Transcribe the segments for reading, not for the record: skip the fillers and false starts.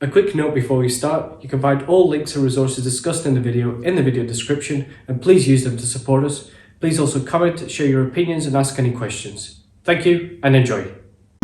A quick note before we start, you can find all links and resources discussed in the video description, and please use them to support us. Please also comment, share your opinions, and ask any questions. Thank you and enjoy.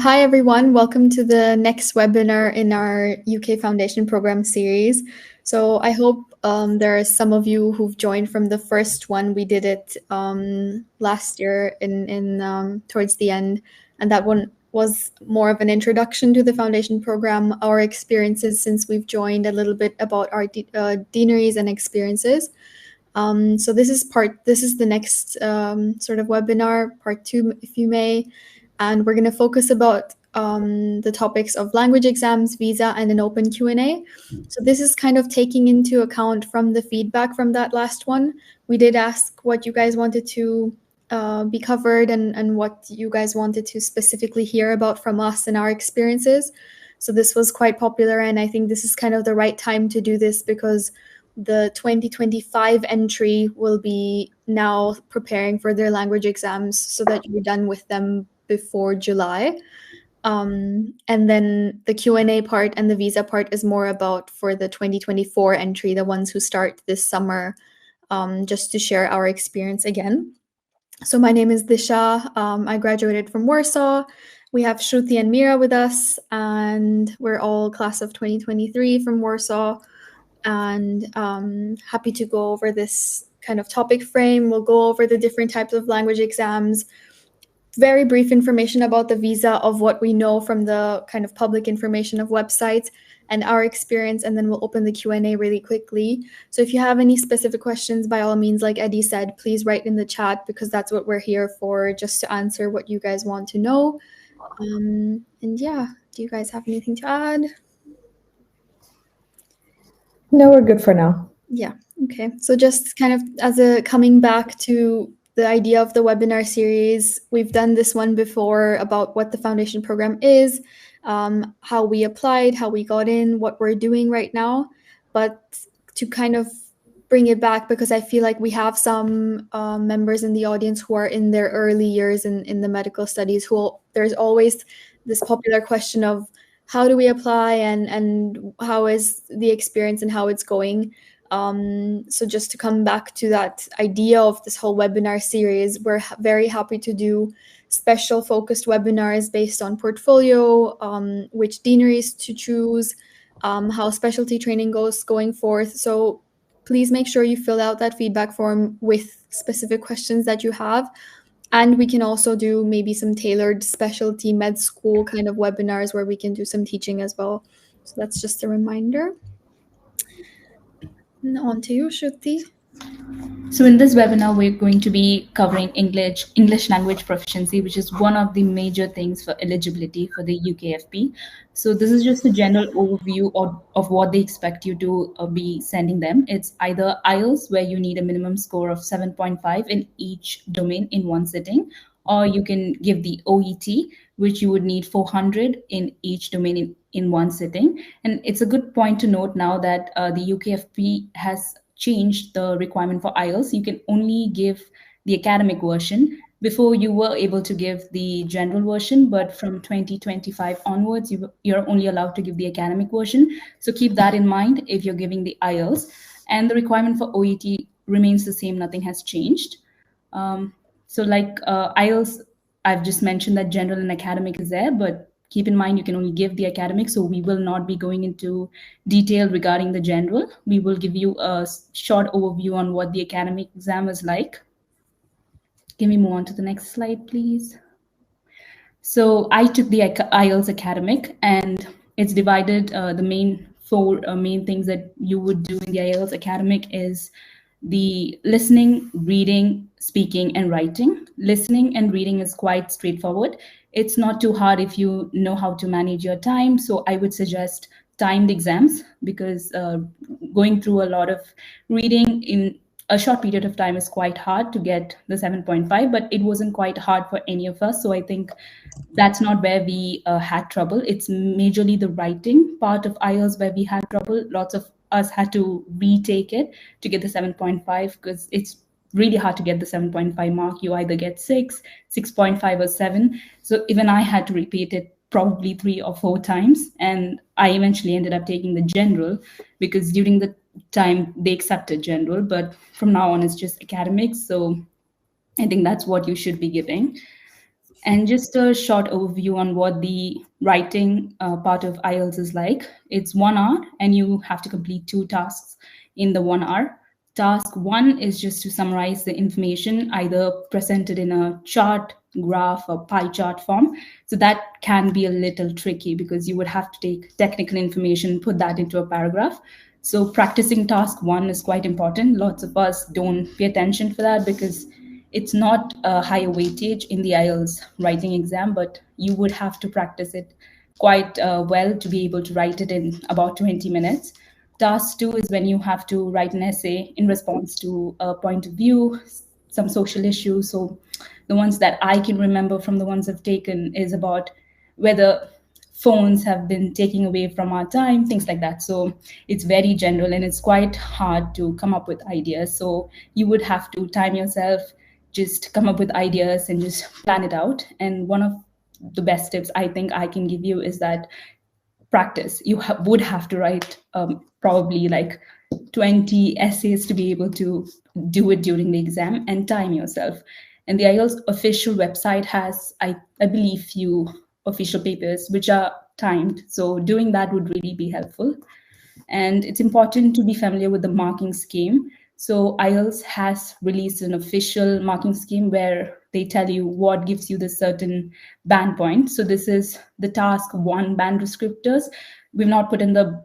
Hi everyone, welcome to the next webinar in our UK Foundation Program series. So I hope there are some of you who've joined from the first one. We did it last year in towards the end, and that one was more of an introduction to the foundation program, our experiences since we've joined, a little bit about our deaneries and experiences. So this is the next sort of webinar, part 2, if you may. And we're going to focus about the topics of language exams, visa, and an open Q&A. So this is kind of taking into account from the feedback from that last one. We did ask what you guys wanted to be covered and what you guys wanted to specifically hear about from us and our experiences. So this was quite popular, and I think this is kind of the right time to do this because the 2025 entry will be now preparing for their language exams so that you're done with them before July. And then the Q&A part and the visa part is more about for the 2024 entry, the ones who start this summer, just to share our experience again. So my name is Disha. I graduated from Warsaw. We have Shruti and Mira with us, and we're all class of 2023 from Warsaw. And happy to go over this kind of topic frame. We'll go over the different types of language exams, very brief information about the visa of what we know from the kind of public information of websites and our experience, and then we'll open the Q&A really quickly. So if you have any specific questions, by all means, like Eddie said, please write in the chat because that's what we're here for, just to answer what you guys want to know. And yeah, do you guys have anything to add? No, we're good for now. Yeah, okay. So just kind of as a coming back to the idea of the webinar series, we've done this one before about what the foundation program is, how we applied, how we got in, what we're doing right now. But to kind of bring it back, because I feel like we have some members in the audience who are in their early years in the medical studies, there's always this popular question of how do we apply and how is the experience and how it's going. So just to come back to that idea of this whole webinar series, we're very happy to do special focused webinars based on portfolio, which deaneries to choose, how specialty training goes going forth. So please make sure you fill out that feedback form with specific questions that you have. And we can also do maybe some tailored specialty med school kind of webinars where we can do some teaching as well. So that's just a reminder. And on to you, Shruti. So in this webinar, we're going to be covering English language proficiency, which is one of the major things for eligibility for the UKFP. So this is just a general overview of what they expect you to be sending them. It's either IELTS, where you need a minimum score of 7.5 in each domain in one sitting, or you can give the OET, which you would need 400 in each domain in one sitting. And it's a good point to note now that the UKFP has changed the requirement for IELTS. You can only give the academic version. Before, you were able to give the general version, but from 2025 onwards, you're only allowed to give the academic version. So keep that in mind if you're giving the IELTS. And the requirement for OET remains the same, nothing has changed. So like IELTS, I've just mentioned that general and academic is there, but keep in mind you can only give the academic, so we will not be going into detail regarding the general. We will give you a short overview on what the academic exam is like. Can we move on to the next slide, please? So I took the IELTS academic, and it's divided. The four main things that you would do in the IELTS academic is the listening, reading, speaking, and writing. Listening and reading is quite straightforward. It's not too hard if you know how to manage your time. So I would suggest timed exams, because going through a lot of reading in a short period of time is quite hard to get the 7.5, but it wasn't quite hard for any of us. So I think that's not where we had trouble. It's majorly the writing part of IELTS where we had trouble. Lots of us had to retake it to get the 7.5, because it's really hard to get the 7.5 mark. You either get 6, 6.5 or 7. So even I had to repeat it probably 3 or 4 times. And I eventually ended up taking the general because during the time they accepted general, but from now on it's just academics. So I think that's what you should be giving. And just a short overview on what the writing part of IELTS is like. It's 1 hour and you have to complete 2 tasks in the 1 hour. Task 1 is just to summarize the information, either presented in a chart, graph, or pie chart form. So that can be a little tricky because you would have to take technical information, put that into a paragraph. So practicing task 1 is quite important. Lots of us don't pay attention for that because it's not a higher weightage in the IELTS writing exam, but you would have to practice it quite well to be able to write it in about 20 minutes. Task 2 is when you have to write an essay in response to a point of view, some social issues. So the ones that I can remember from the ones I've taken is about whether phones have been taking away from our time, things like that. So it's very general and it's quite hard to come up with ideas. So you would have to time yourself, just come up with ideas and just plan it out. And one of the best tips I think I can give you is that practice. You would have to write probably like 20 essays to be able to do it during the exam and time yourself. And the IELTS official website has, I believe, few official papers which are timed. So doing that would really be helpful. And it's important to be familiar with the marking scheme. So IELTS has released an official marking scheme where they tell you what gives you the certain band point. So this is the task 1 band descriptors. We've not put in the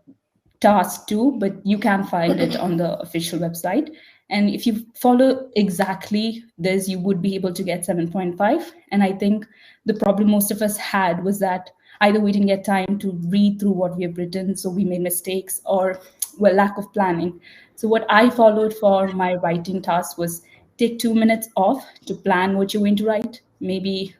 task 2, but you can find it on the official website. And if you follow exactly this, you would be able to get 7.5. And I think the problem most of us had was that either we didn't get time to read through what we have written, so we made mistakes, or well, lack of planning. So what I followed for my writing task was take 2 minutes off to plan what you're going to write, maybe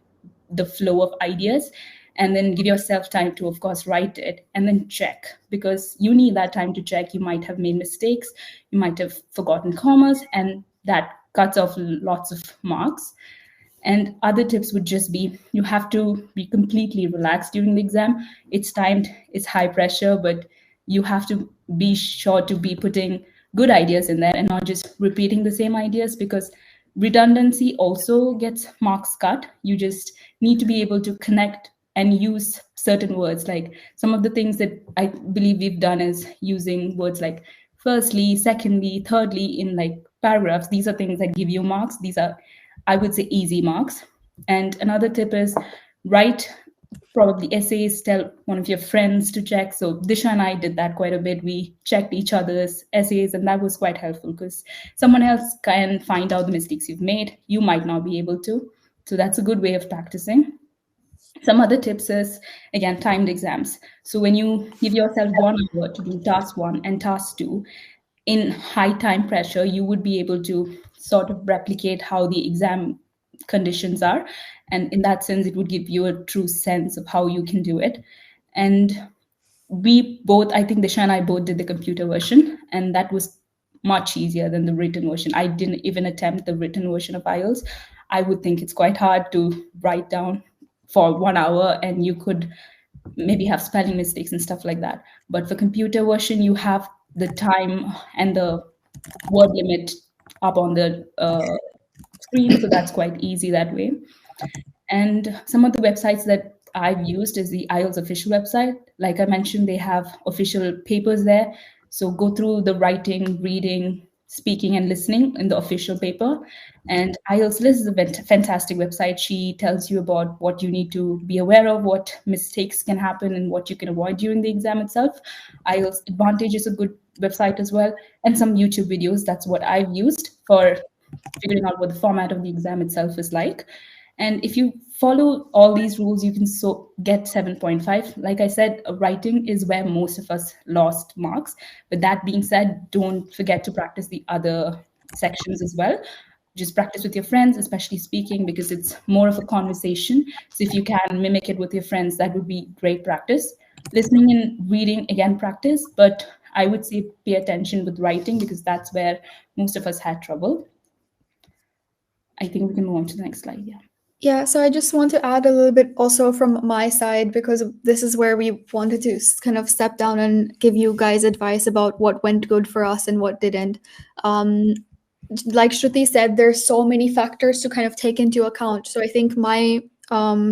the flow of ideas, and then give yourself time to, of course, write it and then check, because you need that time to check. You might have made mistakes, you might have forgotten commas, and that cuts off lots of marks. And other tips would just be, you have to be completely relaxed during the exam. It's timed, it's high pressure, but you have to be sure to be putting good ideas in there and not just repeating the same ideas, because redundancy also gets marks cut. You just need to be able to connect and use certain words. Like some of the things that I believe we've done is using words like firstly, secondly, thirdly in like paragraphs. These are things that give you marks. These are, I would say, easy marks. And another tip is write probably essays, tell one of your friends to check. So Disha and I did that quite a bit. We checked each other's essays, and that was quite helpful because someone else can find out the mistakes you've made. You might not be able to. So that's a good way of practicing. Some other tips is, again, timed exams. So when you give yourself 1 hour to do task 1 and task 2, in high time pressure, you would be able to sort of replicate how the exam conditions are. And in that sense, it would give you a true sense of how you can do it. And we both, I think Disha and I both did the computer version, and that was much easier than the written version. I didn't even attempt the written version of IELTS. I would think it's quite hard to write down for 1 hour, and you could maybe have spelling mistakes and stuff like that. But for computer version, you have the time and the word limit up on the screen, so that's quite easy that way. And some of the websites that I've used is the IELTS official website. Like I mentioned, they have official papers there. So go through the writing, reading, speaking, and listening in the official paper. And IELTS List is a fantastic website. She tells you about what you need to be aware of, what mistakes can happen, and what you can avoid during the exam itself. IELTS Advantage is a good website as well. And some YouTube videos. That's what I've used for figuring out what the format of the exam itself is like. And if you follow all these rules, you can get 7.5. Like I said, writing is where most of us lost marks. But that being said, don't forget to practice the other sections as well. Just practice with your friends, especially speaking, because it's more of a conversation. So if you can mimic it with your friends, that would be great practice. Listening and reading, again, practice. But I would say pay attention with writing, because that's where most of us had trouble. I think we can move on to the next slide. Yeah. Yeah, so I just want to add a little bit also from my side, because this is where we wanted to kind of step down and give you guys advice about what went good for us and what didn't. Um, like Shruti said, there's so many factors to kind of take into account. So I think my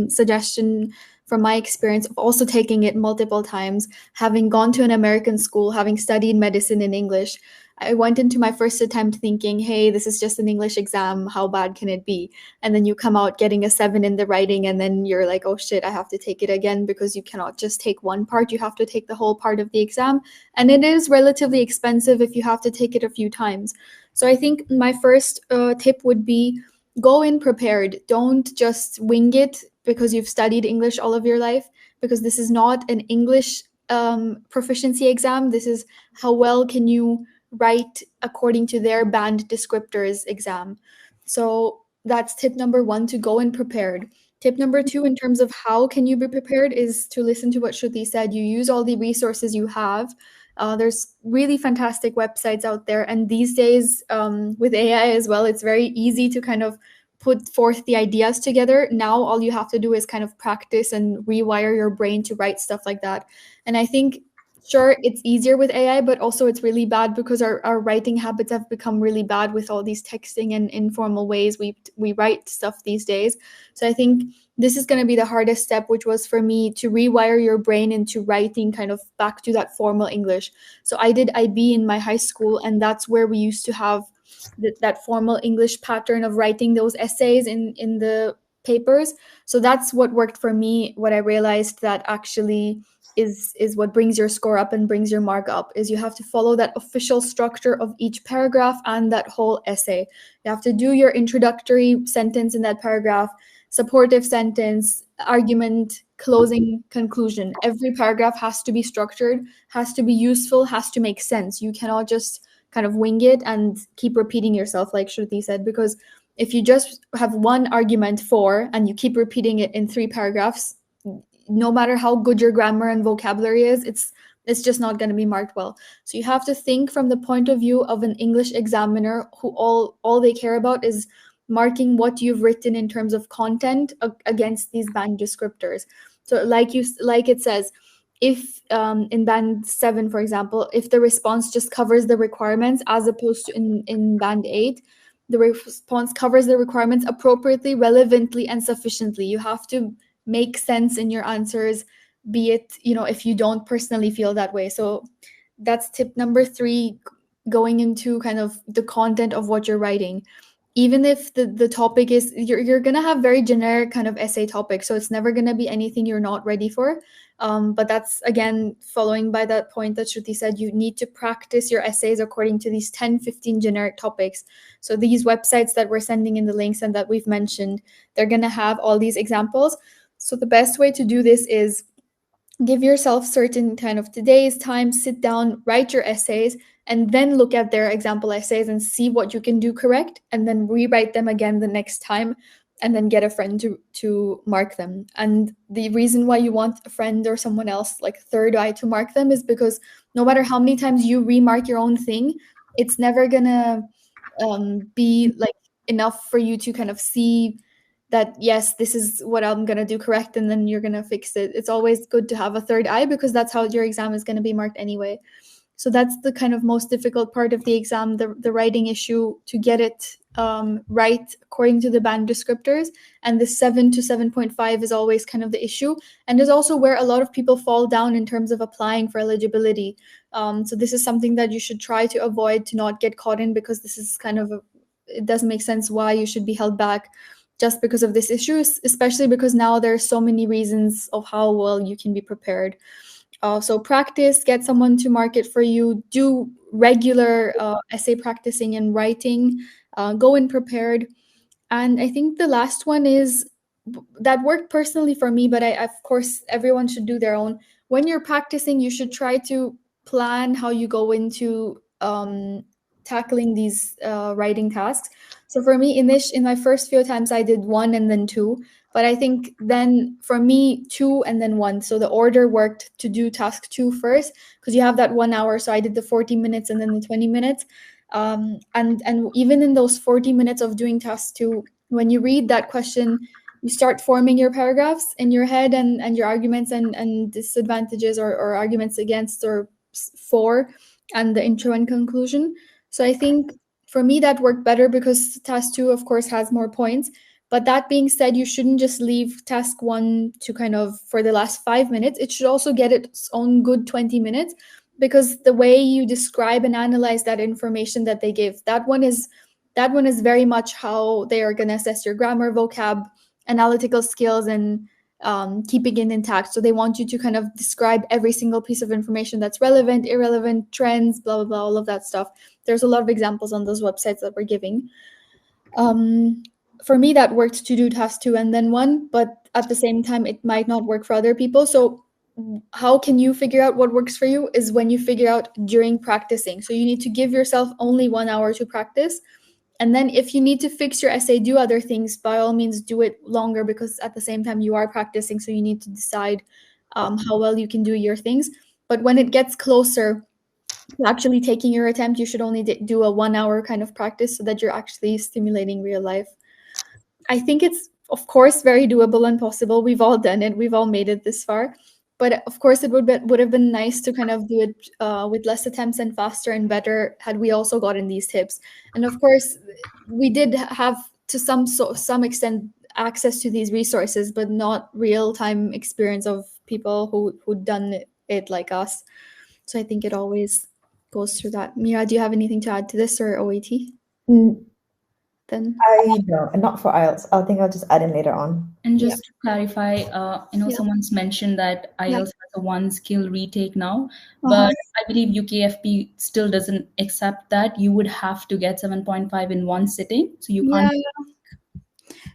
suggestion from my experience of also taking it multiple times, having gone to an American school, having studied medicine in English, I went into my first attempt thinking, hey, this is just an English exam. How bad can it be? And then you come out getting a 7 in the writing, and then you're like, oh shit, I have to take it again, because you cannot just take one part. You have to take the whole part of the exam. And it is relatively expensive if you have to take it a few times. So I think my first tip would be go in prepared. Don't just wing it because you've studied English all of your life, because this is not an English proficiency exam. This is how well can you write according to their band descriptors exam. So that's tip number 1, to go in prepared. Tip number 2, in terms of how can you be prepared, is to listen to what Shruti said. You use all the resources you have. There's really fantastic websites out there. And these days, with AI as well, it's very easy to kind of put forth the ideas together. Now, all you have to do is kind of practice and rewire your brain to write stuff like that. And I think, sure, it's easier with AI, but also it's really bad because our writing habits have become really bad with all these texting and informal ways we write stuff these days. So I think this is going to be the hardest step, which was for me to rewire your brain into writing kind of back to that formal English. So I did IB in my high school, and that's where we used to have that formal English pattern of writing those essays in the papers. So that's what worked for me. What I realized that actually is what brings your score up and brings your mark up, is you have to follow that official structure of each paragraph and that whole essay. You have to do your introductory sentence in that paragraph, supportive sentence, argument, closing, conclusion. Every paragraph has to be structured, has to be useful, has to make sense. You cannot just kind of wing it and keep repeating yourself, like Shruti said, because if you just have one argument for and you keep repeating it in 3 paragraphs, no matter how good your grammar and vocabulary is, it's just not going to be marked well. So you have to think from the point of view of an English examiner who all they care about is marking what you've written in terms of content against these band descriptors. So like it says, if in band 7, for example, if the response just covers the requirements, as opposed to in band 8, the response covers the requirements appropriately, relevantly, and sufficiently. You have to make sense in your answers, be it, if you don't personally feel that way. So that's tip number 3, going into kind of the content of what you're writing. Even if the topic is, you're going to have very generic kind of essay topics, so it's never going to be anything you're not ready for. But that's, again, following by that point that Shruti said, you need to practice your essays according to these 10-15 generic topics. So these websites that we're sending in the links and that we've mentioned, they're going to have all these examples. So the best way to do this is give yourself certain kind of today's time, sit down, write your essays, and then look at their example essays and see what you can do correct, and then rewrite them again the next time, and then get a friend to mark them. And the reason why you want a friend or someone else, like third eye, to mark them is because no matter how many times you remark your own thing, it's never gonna be like enough for you to kind of see that, yes, this is what I'm going to do correct, and then you're going to fix it. It's always good to have a third eye, because that's how your exam is going to be marked anyway. So that's the kind of most difficult part of the exam, the writing issue, to get it right according to the band descriptors. And the 7 to 7.5 is always kind of the issue, and is also where a lot of people fall down in terms of applying for eligibility. So this is something that you should try to avoid, to not get caught in, because this is kind of it doesn't make sense why you should be held back just because of this issue, especially because now there are so many reasons of how well you can be prepared. So practice, get someone to mark it for you, do regular essay practicing and writing, go in prepared. And I think the last one is, that worked personally for me, but of course, everyone should do their own. When you're practicing, you should try to plan how you go into tackling these writing tasks. So for me, in my first few times, I did 1 and then 2. But I think then for me, 2 and then 1. So the order worked to do task 2 first, because you have that 1 hour. So I did the 40 minutes and then the 20 minutes. And even in those 40 minutes of doing task 2, when you read that question, you start forming your paragraphs in your head and your arguments and disadvantages or arguments against or for, and the intro and conclusion. So I think for me that worked better because task 2 of course has more points. But that being said, you shouldn't just leave task 1 to kind of for the last 5 minutes. It should also get its own good 20 minutes, because the way you describe and analyze that information that they give, that one is very much how they are going to assess your grammar, vocab, analytical skills, and keeping it intact. So they want you to kind of describe every single piece of information that's relevant, irrelevant, trends, blah, blah, blah, all of that stuff. There's a lot of examples on those websites that we're giving. For me, that worked to do task 2 and then 1, but at the same time, it might not work for other people. So how can you figure out what works for you is when you figure out during practicing. So you need to give yourself only 1 hour to practice. And then if you need to fix your essay, do other things, by all means, do it longer, because at the same time you are practicing. So you need to decide how well you can do your things. But when it gets closer to actually taking your attempt, you should only do a 1 hour kind of practice so that you're actually stimulating real life. I think it's, of course, very doable and possible. We've all done it. We've all made it this far. But of course, it would have been nice to kind of do it with less attempts and faster and better had we also gotten these tips. And of course, we did have to some extent access to these resources, but not real-time experience of people who'd done it like us. So I think it always goes through that. Mira, do you have anything to add to this, or OET? Then I don't, not for IELTS. I think I'll just add in later on. And just to clarify, someone's mentioned that IELTS has a 1 skill retake now, but I believe UKFP still doesn't accept that. You would have to get 7.5 in 1 sitting, so you can't.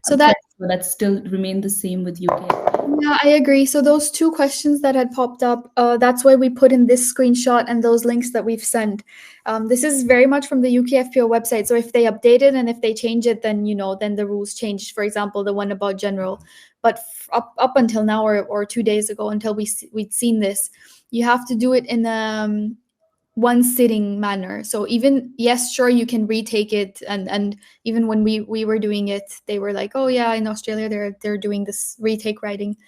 So that still remain the same with UKFP. Yeah, I agree. So those 2 questions that had popped up, that's why we put in this screenshot and those links that we've sent. This is very much from the UKFPO website. So if they update it and if they change it, then then the rules changed. For example, the one about general. But up until now, or 2 days ago, until we'd seen this, you have to do it in 1 sitting manner. So even, yes, sure, you can retake it, and even when we were doing it, they were like, oh yeah, in Australia they're doing this retake writing,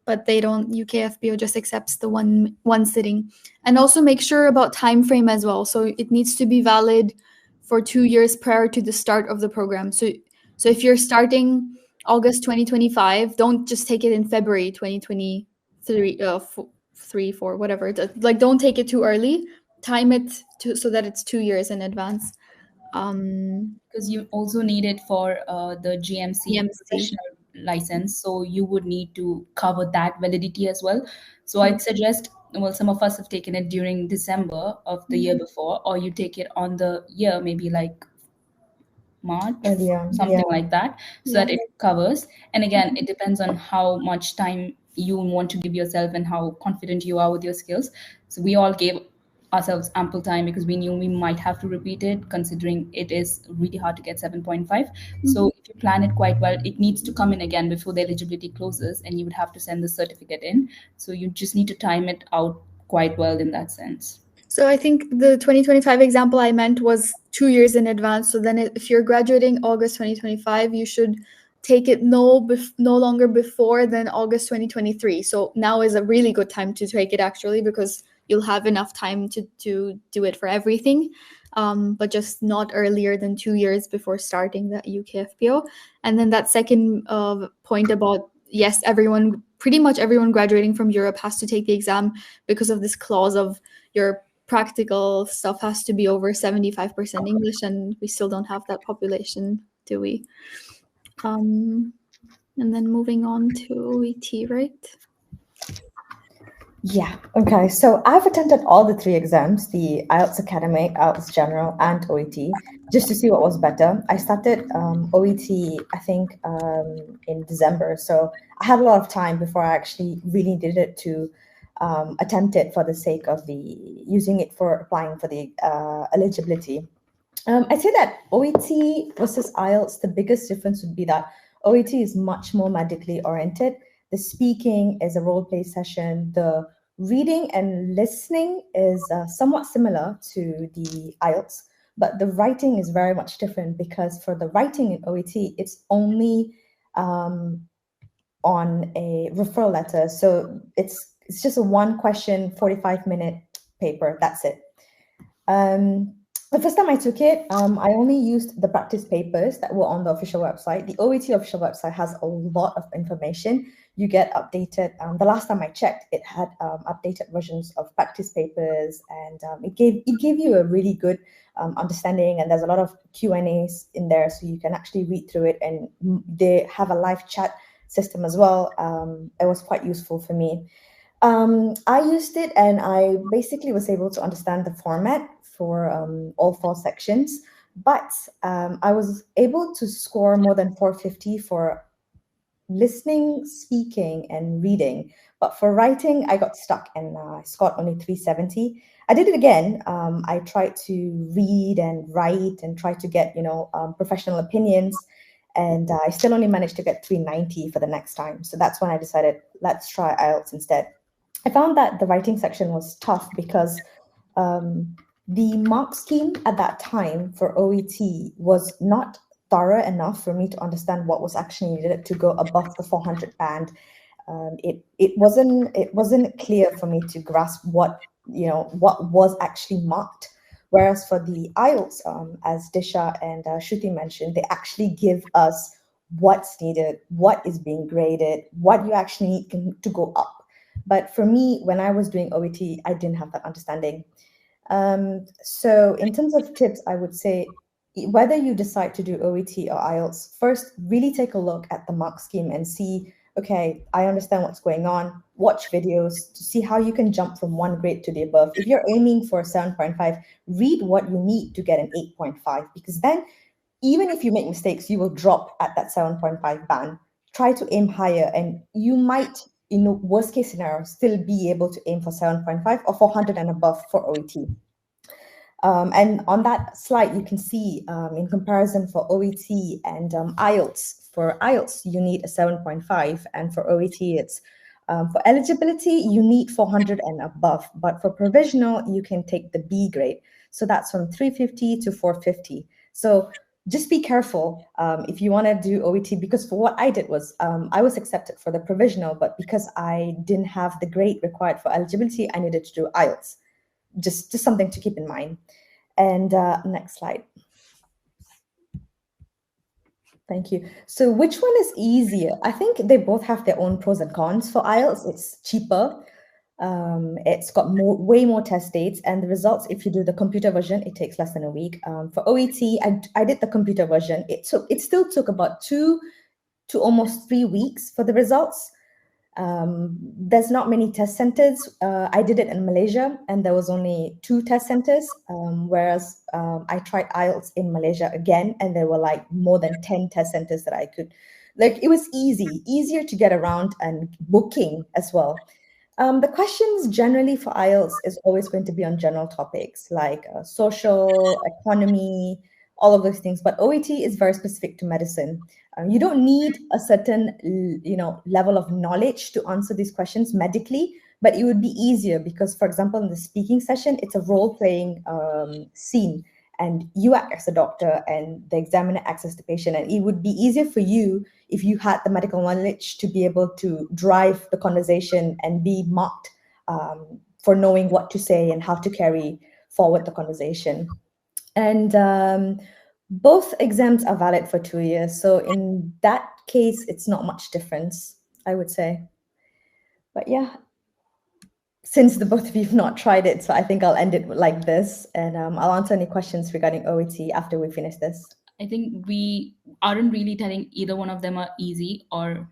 but they don't. UKFPO just accepts the one sitting. And also make sure about time frame as well. So it needs to be valid for 2 years prior to the start of the program. So if you're starting August 2025, don't just take it in February 2023, 3, 4, whatever. Like, don't take it too early. Time it so that it's 2 years in advance. Because you also need it for the GMC professional license, so you would need to cover that validity as well. So I'd suggest, some of us have taken it during December of the year before, or you take it on the year, maybe like March, something like that, so that it covers. And again, it depends on how much time you want to give yourself and how confident you are with your skills. So we all gave ourselves ample time because we knew we might have to repeat it, considering it is really hard to get 7.5. So if you plan it quite well, it needs to come in again before the eligibility closes, and you would have to send the certificate in. So you just need to time it out quite well in that sense. So I think the 2025 example I meant was 2 years in advance. So then if you're graduating August 2025, you should take it no longer before than August 2023. So now is a really good time to take it, actually, because you'll have enough time to do it for everything, but just not earlier than 2 years before starting the UKFPO. And then that second point about, yes, pretty much everyone graduating from Europe has to take the exam because of this clause of your practical stuff has to be over 75% English, and we still don't have that population, do we? And then moving on to OET, right? Yeah. Okay. So I've attended all the 3 exams, the IELTS Academic, IELTS General, and OET, just to see what was better. I started OET, I think, in December. So I had a lot of time before I actually really did it to attempt it for the sake of using it for applying for the eligibility. I'd say that OET versus IELTS, the biggest difference would be that OET is much more medically oriented. The speaking is a role play session. The reading and listening is somewhat similar to the IELTS, but the writing is very much different, because for the writing in OET, it's only on a referral letter. So it's just a 1-question, 45-minute paper. That's it. The first time I took it, I only used the practice papers that were on the official website. The OET official website has a lot of information. You get updated. The last time I checked, it had updated versions of practice papers, and it gave you a really good understanding. And there's a lot of Q&As in there, so you can actually read through it. And they have a live chat system as well. It was quite useful for me. I used it, and I basically was able to understand the format for all 4 sections, but I was able to score more than 450 for listening, speaking, and reading. But for writing, I got stuck, and I scored only 370. I did it again. I tried to read and write and try to get, professional opinions, and I still only managed to get 390 for the next time. So that's when I decided, let's try IELTS instead. I found that the writing section was tough because the mark scheme at that time for OET was not thorough enough for me to understand what was actually needed to go above the 400 band. It wasn't clear for me to grasp what was actually marked. Whereas for the IELTS, as Disha and Shruti mentioned, they actually give us what's needed, what is being graded, what you actually need to go up. But for me, when I was doing OET, I didn't have that understanding. So in terms of tips, I would say whether you decide to do OET or IELTS, first really take a look at the mark scheme and see, okay, I understand what's going on. Watch videos to see how you can jump from one grade to the above. If you're aiming for a 7.5, read what you need to get an 8.5, because then even if you make mistakes, you will drop at that 7.5 band. Try to aim higher, and you might, in the worst case scenario, still be able to aim for 7.5 or 400 and above for OET. And on that slide, you can see in comparison for OET and IELTS. For IELTS, you need a 7.5, and for OET, it's for eligibility, you need 400 and above. But for provisional, you can take the B grade. So that's from 350 to 450. So just be careful if you want to do OET, because for what I did was I was accepted for the provisional, but because I didn't have the grade required for eligibility, I needed to do IELTS. Just something to keep in mind. And next slide. Thank you. So which one is easier? I think they both have their own pros and cons. For IELTS, it's cheaper. It's got way more test dates, and the results, if you do the computer version, it takes less than a week. For OET, I did the computer version. It still took about 2 to almost 3 weeks for the results. There's not many test centers. I did it in Malaysia, and there was only 2 test centers, whereas I tried IELTS in Malaysia again, and there were like more than 10 test centers that I could, it was easier to get around, and booking as well. The questions generally for IELTS is always going to be on general topics like social, economy, all of those things. But OET is very specific to medicine. You don't need a certain, level of knowledge to answer these questions medically, but it would be easier because, for example, in the speaking session, it's a role-playing scene, and you act as a doctor and the examiner acts as the patient. And it would be easier for you if you had the medical knowledge to be able to drive the conversation and be marked for knowing what to say and how to carry forward the conversation. And both exams are valid for 2 years. So in that case, it's not much difference, I would say. But yeah, since the both of you have not tried it, so I think I'll end it like this, and I'll answer any questions regarding OET after we finish this. I think we aren't really telling either one of them are easy or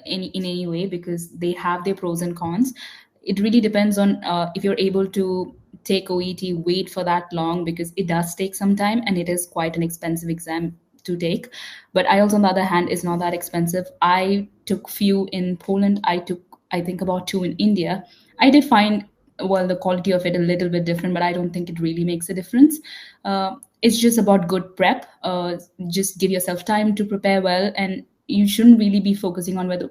in any way, because they have their pros and cons. It really depends on if you're able to take OET, wait for that long, because it does take some time and it is quite an expensive exam to take. But IELTS, on the other hand, is not that expensive. I took few in Poland. I think about 2 in India. I did find, well, the quality of it a little bit different, but I don't think it really makes a difference. It's just about good prep. Just give yourself time to prepare well, and you shouldn't really be focusing on whether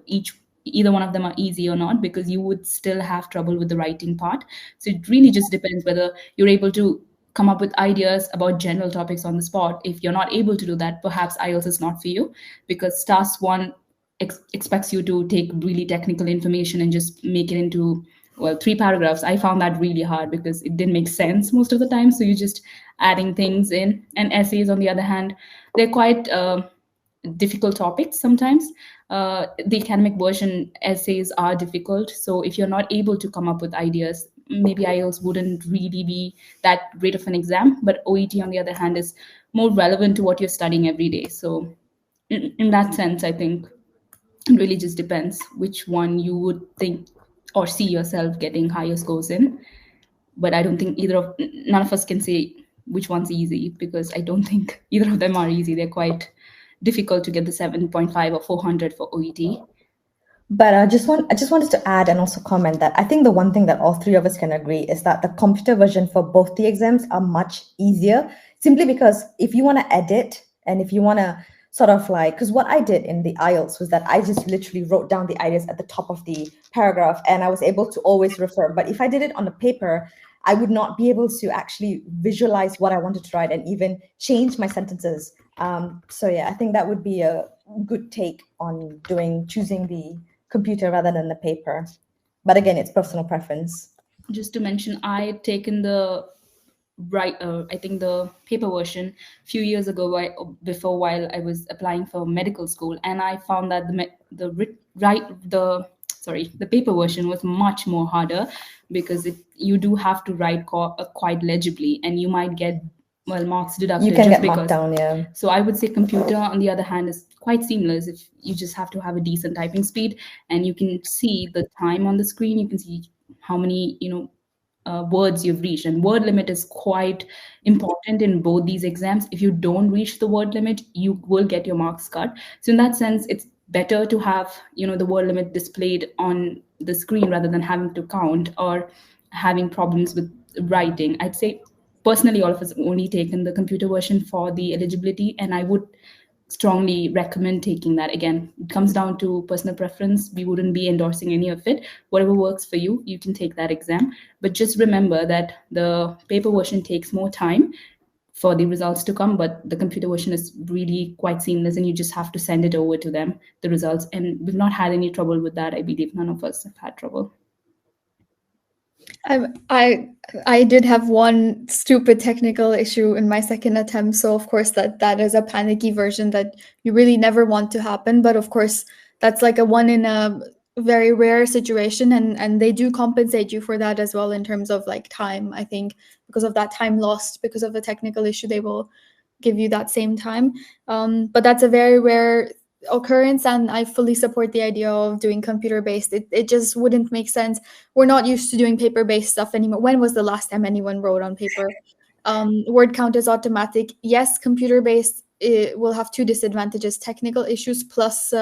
either one of them are easy or not, because you would still have trouble with the writing part. So it really just depends whether you're able to come up with ideas about general topics on the spot. If you're not able to do that, perhaps IELTS is not for you, because task 1 expects you to take really technical information and just make it into 3 paragraphs. I found that really hard because it didn't make sense most of the time. So you're just adding things in. And essays, on the other hand, they're quite difficult topics sometimes. The academic version essays are difficult. So if you're not able to come up with ideas, maybe IELTS wouldn't really be that great of an exam. But OET, on the other hand, is more relevant to what you're studying every day. So in that sense, I think it really just depends which one you would think or see yourself getting higher scores in. But I don't think none of us can say which one's easy, because I don't think either of them are easy. They're quite difficult to get the 7.5 or 400 for OET. But I just wanted to add and also comment that I think the one thing that all three of us can agree is that the computer version for both the exams are much easier, simply because if you want to edit and if you want to sort of like, because what I did in the IELTS was that I just literally wrote down the ideas at the top of the paragraph and I was able to always refer. But if I did it on a paper, I would not be able to actually visualize what I wanted to write and even change my sentences. So yeah, I think that would be a good take on choosing the computer rather than the paper. But again, it's personal preference. Just to mention, I had taken the I think the paper version a few years ago, while I was applying for medical school, and I found that the paper version was much more harder, because you do have to write quite legibly, and you might get marks deducted. You can get marked down, yeah. So I would say computer, on the other hand, is quite seamless. If you just have to have a decent typing speed, and you can see the time on the screen, you can see how many words you've reached, and word limit is quite important in both these exams. If you don't reach the word limit, you will get your marks cut. So in that sense, it's better to have the word limit displayed on the screen rather than having to count or having problems with writing. I'd say personally, all of us have only taken the computer version for the eligibility, and I would strongly recommend taking that. Again, it comes down to personal preference. We wouldn't be endorsing any of it. Whatever works for you, you can take that exam. But just remember that the paper version takes more time for the results to come, but the computer version is really quite seamless, and you just have to send it over to them, the results. And we've not had any trouble with that. I believe none of us have had trouble. I did have one stupid technical issue in my second attempt, so of course that is a panicky version that you really never want to happen. But of course, that's like a one in a very rare situation, and they do compensate you for that as well in terms of like time. I think because of that time lost because of the technical issue, they will give you that same time. But that's a very rare occurrence, and I fully support the idea of doing computer-based. It just wouldn't make sense. We're not used to doing paper-based stuff anymore. When was the last time anyone wrote on paper? Word count is automatic. Yes, computer-based will have two disadvantages: technical issues plus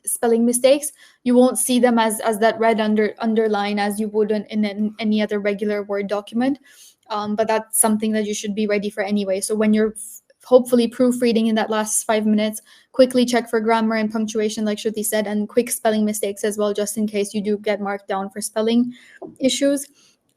spelling mistakes. You won't see them as that red underline as you would in any other regular Word document. But that's something that you should be ready for anyway. So when you're hopefully proofreading in that last 5 minutes, quickly check for grammar and punctuation, like Shruti said, and quick spelling mistakes as well, just in case you do get marked down for spelling issues.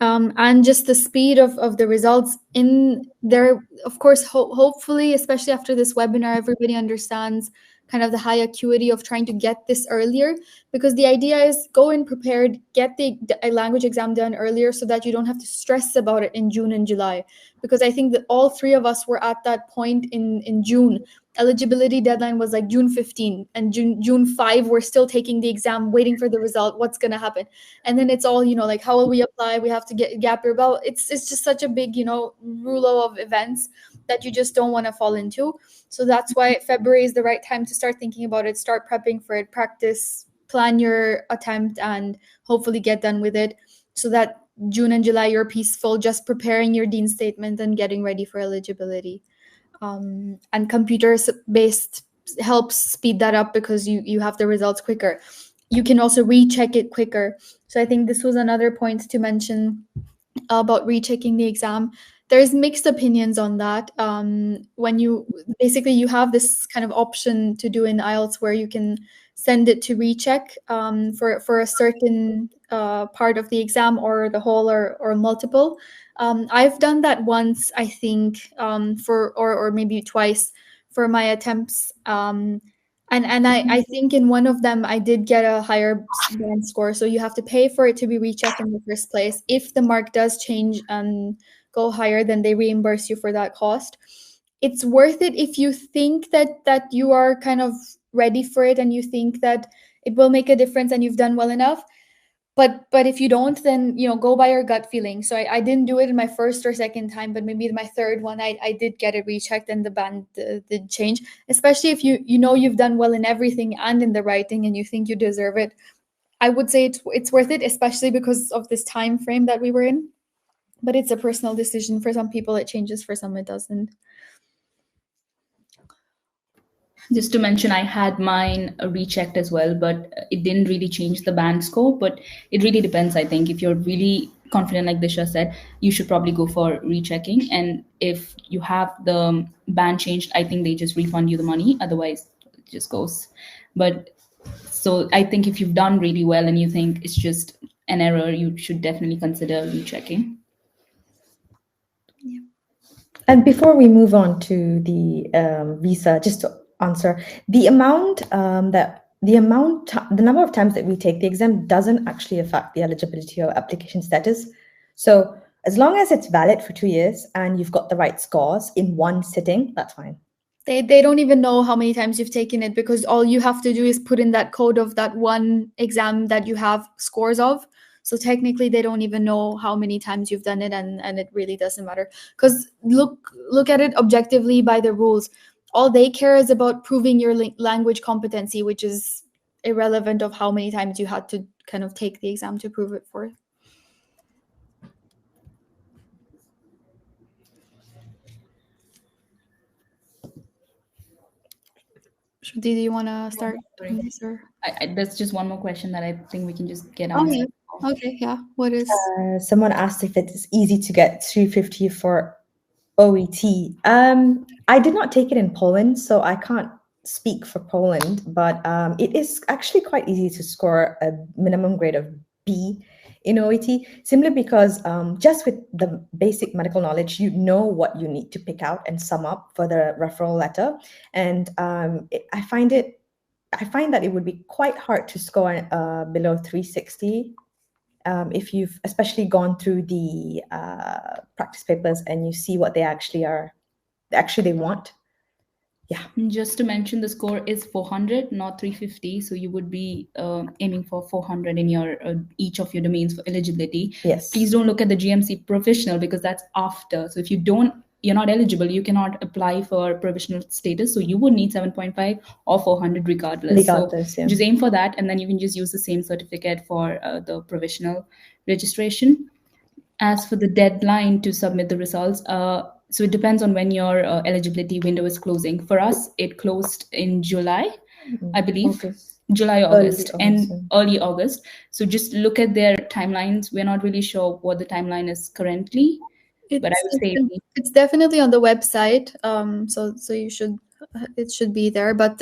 And just the speed of the results in there, of course, hopefully, especially after this webinar, everybody understands kind of the high acuity of trying to get this earlier, because the idea is go in prepared, get the language exam done earlier so that you don't have to stress about it in June and July. Because I think that all three of us were at that point in June. Eligibility deadline was like June 15, and June 5, we're still taking the exam, waiting for the result. What's going to happen? And then it's all, like, how will we apply? We have to get gap year. Well, it's just such a big, rouleau of events that you just don't want to fall into. So that's why February is the right time to start thinking about it, start prepping for it, practice, plan your attempt, and hopefully get done with it, so that June and July you're peaceful, just preparing your dean statement and getting ready for eligibility. And computer-based helps speed that up because you have the results quicker. You can also recheck it quicker. So I think this was another point to mention about rechecking the exam. There's mixed opinions on that. When you have this kind of option to do in IELTS where you can send it to recheck for a certain part of the exam, or the whole or multiple. I've done that once, I think, or maybe twice for my attempts. And And I think in one of them I did get a higher band score. So you have to pay for it to be rechecked in the first place. If the mark does change and go higher, then they reimburse you for that cost. It's worth it if you think that you are kind of ready for it and you think that it will make a difference and you've done well enough. But if you don't, then go by your gut feeling. So I didn't do it in my first or second time, but maybe in my third one I did get it rechecked and the band did change. Especially if you've done well in everything and in the writing and you think you deserve it. I would say it's worth it, especially because of this time frame that we were in. But it's a personal decision. For some people it changes, for some it doesn't. Just to mention, I had mine rechecked as well, but it didn't really change the band score. But it really depends, I think. If you're really confident, like Disha said, you should probably go for rechecking. And if you have the band changed, I think they just refund you the money. Otherwise, it just goes. But so I think if you've done really well and you think it's just an error, you should definitely consider rechecking. And before we move on to the visa, just to answer, the number of times that we take the exam doesn't actually affect the eligibility or application status. So as long as it's valid for 2 years and you've got the right scores in one sitting, that's fine. They don't even know how many times you've taken it, because all you have to do is put in that code of that one exam that you have scores of. So technically they don't even know how many times you've done it, and it really doesn't matter. Because look at it objectively by the rules. All they care is about proving your language competency, which is irrelevant of how many times you had to kind of take the exam to prove it for. Shruti, do you want to start on this, or? There's just one more question that I think we can just get Oh, on. yeah. Okay, yeah. What is? Someone asked if it's easy to get 350 for OET. I did not take it in Poland, so I can't speak for Poland, but it is actually quite easy to score a minimum grade of B in OET, simply because just with the basic medical knowledge, you know what you need to pick out and sum up for the referral letter. And I find that it would be quite hard to score below 360 if you've especially gone through the practice papers and you see what they actually want. Yeah. Just to mention, the score is 400, not 350. So you would be aiming for 400 in your each of your domains for eligibility. Yes. Please don't look at the GMC professional, because that's after. So if you're not eligible, you cannot apply for provisional status. So you would need 7.5 or 400 regardless. So Yeah. just aim for that, and then you can just use the same certificate for the provisional registration. As for the deadline to submit the results, so it depends on when your eligibility window is closing. For us, it closed in July, I believe. August. July, August, August, and yeah. early August. So just look at their timelines. We're not really sure what the timeline is currently, but I would say it's definitely on the website. So it should be there. But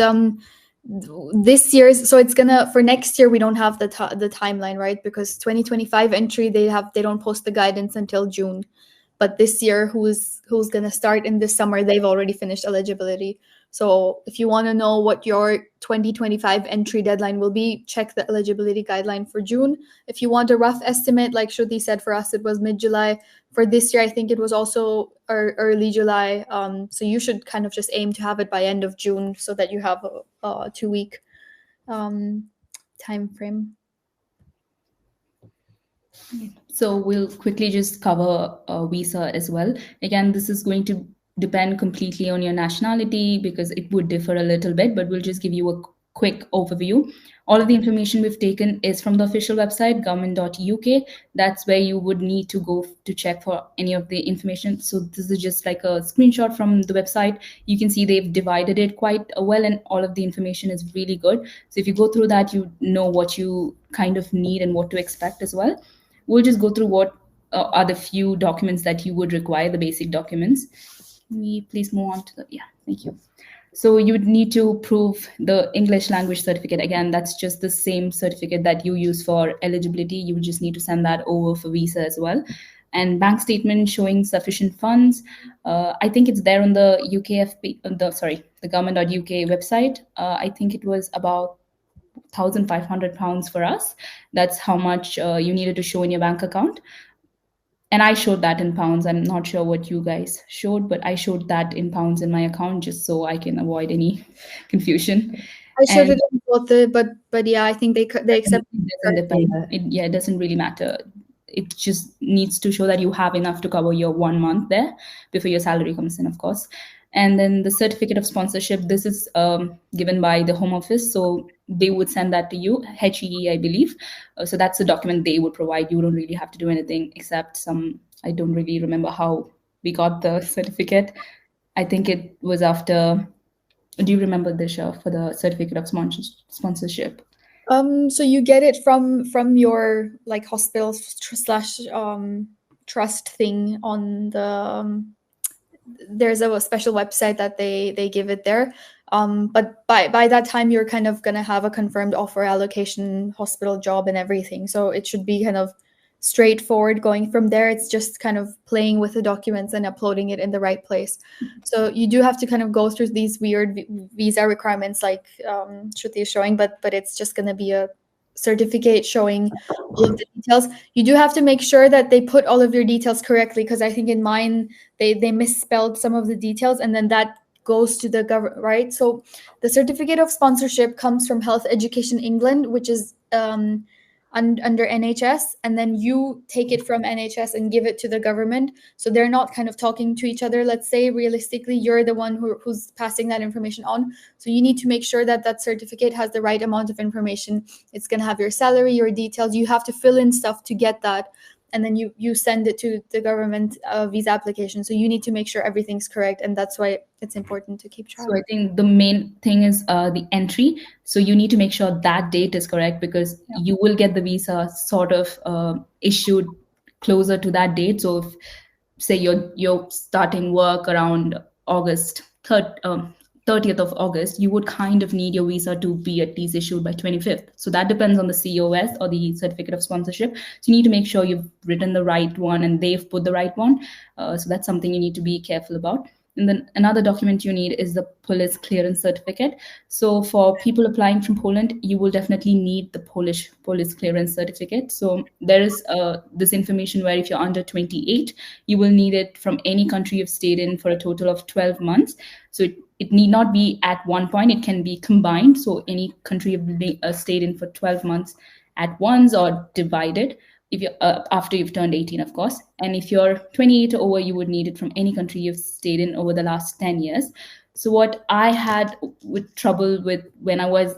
this year's, so it's gonna, for next year we don't have the timeline, right? Because 2025 entry they don't post the guidance until June. But this year, who's gonna start in this summer, they've already finished eligibility. So if you want to know what your 2025 entry deadline will be, check the eligibility guideline for June. If you want a rough estimate, like Shruti said, for us it was mid-July. For this year, I think it was also early July. So you should kind of just aim to have it by end of June, so that you have a 2-week time frame. So we'll quickly just cover visa as well. Again, this is going to depend completely on your nationality, because it would differ a little bit, but we'll just give you a quick overview. All of the information we've taken is from the official website, government.uk. That's where you would need to go to check for any of the information. So this is just like a screenshot from the website. You can see they've divided it quite well, and all of the information is really good. So if you go through that, you know what you kind of need and what to expect as well. We'll just go through what are the few documents that you would require, the basic documents. Please move on to thank you. So you would need to prove the English language certificate. Again, that's just the same certificate that you use for eligibility. You would just need to send that over for visa as well. and bank statement showing sufficient funds. I think it's there on the UKFP, the government.uk website. I think it was about £1,500 for us. That's how much you needed to show in your bank account. And I showed that in pounds. I'm not sure what you guys showed, but I showed that in pounds in my account just so I can avoid any confusion. I showed And it in both, but yeah, I think they accept. it doesn't depend. It doesn't really matter. It just needs to show that you have enough to cover your 1 month there before your salary comes in, of course. And then the certificate of sponsorship, this is given by the Home Office. So they would send that to you, HEE, I believe. So that's the document they would provide. You don't really have to do anything except I don't really remember how we got the certificate. I think it was after, do you remember, Disha, for the certificate of sponsorship? So you get it from your like hospital / trust thing on the there's a special website that they give it there. But by that time you're kind of gonna have a confirmed offer, allocation, hospital job, and everything. So it should be kind of straightforward going from there. It's just kind of playing with the documents and uploading it in the right place. So you do have to kind of go through these weird visa requirements like Shruti is showing, but it's just going to be a certificate showing all of the details. You do have to make sure that they put all of your details correctly, because I think in mine they misspelled some of the details, and then that goes to the government, right? So the certificate of sponsorship comes from Health Education England, which is under NHS, and then you take it from NHS and give it to the government. So they're not kind of talking to each other. Let's say realistically, you're the one who's passing that information on. So you need to make sure that that certificate has the right amount of information. It's going to have your salary, your details. You have to fill in stuff to get that. And then you send it to the government visa application. So you need to make sure everything's correct. And that's why it's important to keep track. So I think the main thing is the entry. So you need to make sure that date is correct, because you will get the visa sort of issued closer to that date. So if, say, you're starting work around August 30th of August, you would kind of need your visa to be at least issued by 25th. So that depends on the COS, or the certificate of sponsorship. So you need to make sure you've written the right one and they've put the right one. So that's something you need to be careful about. And then another document you need is the police clearance certificate. So for people applying from Poland, you will definitely need the Polish police clearance certificate. So there is this information where if you're under 28, you will need it from any country you've stayed in for a total of 12 months. So it need not be at one point, it can be combined. So any country you've stayed in for 12 months at once, or divided, if you're after you've turned 18, of course. And if you're 28 or over, you would need it from any country you've stayed in over the last 10 years. So what I had with trouble with when I was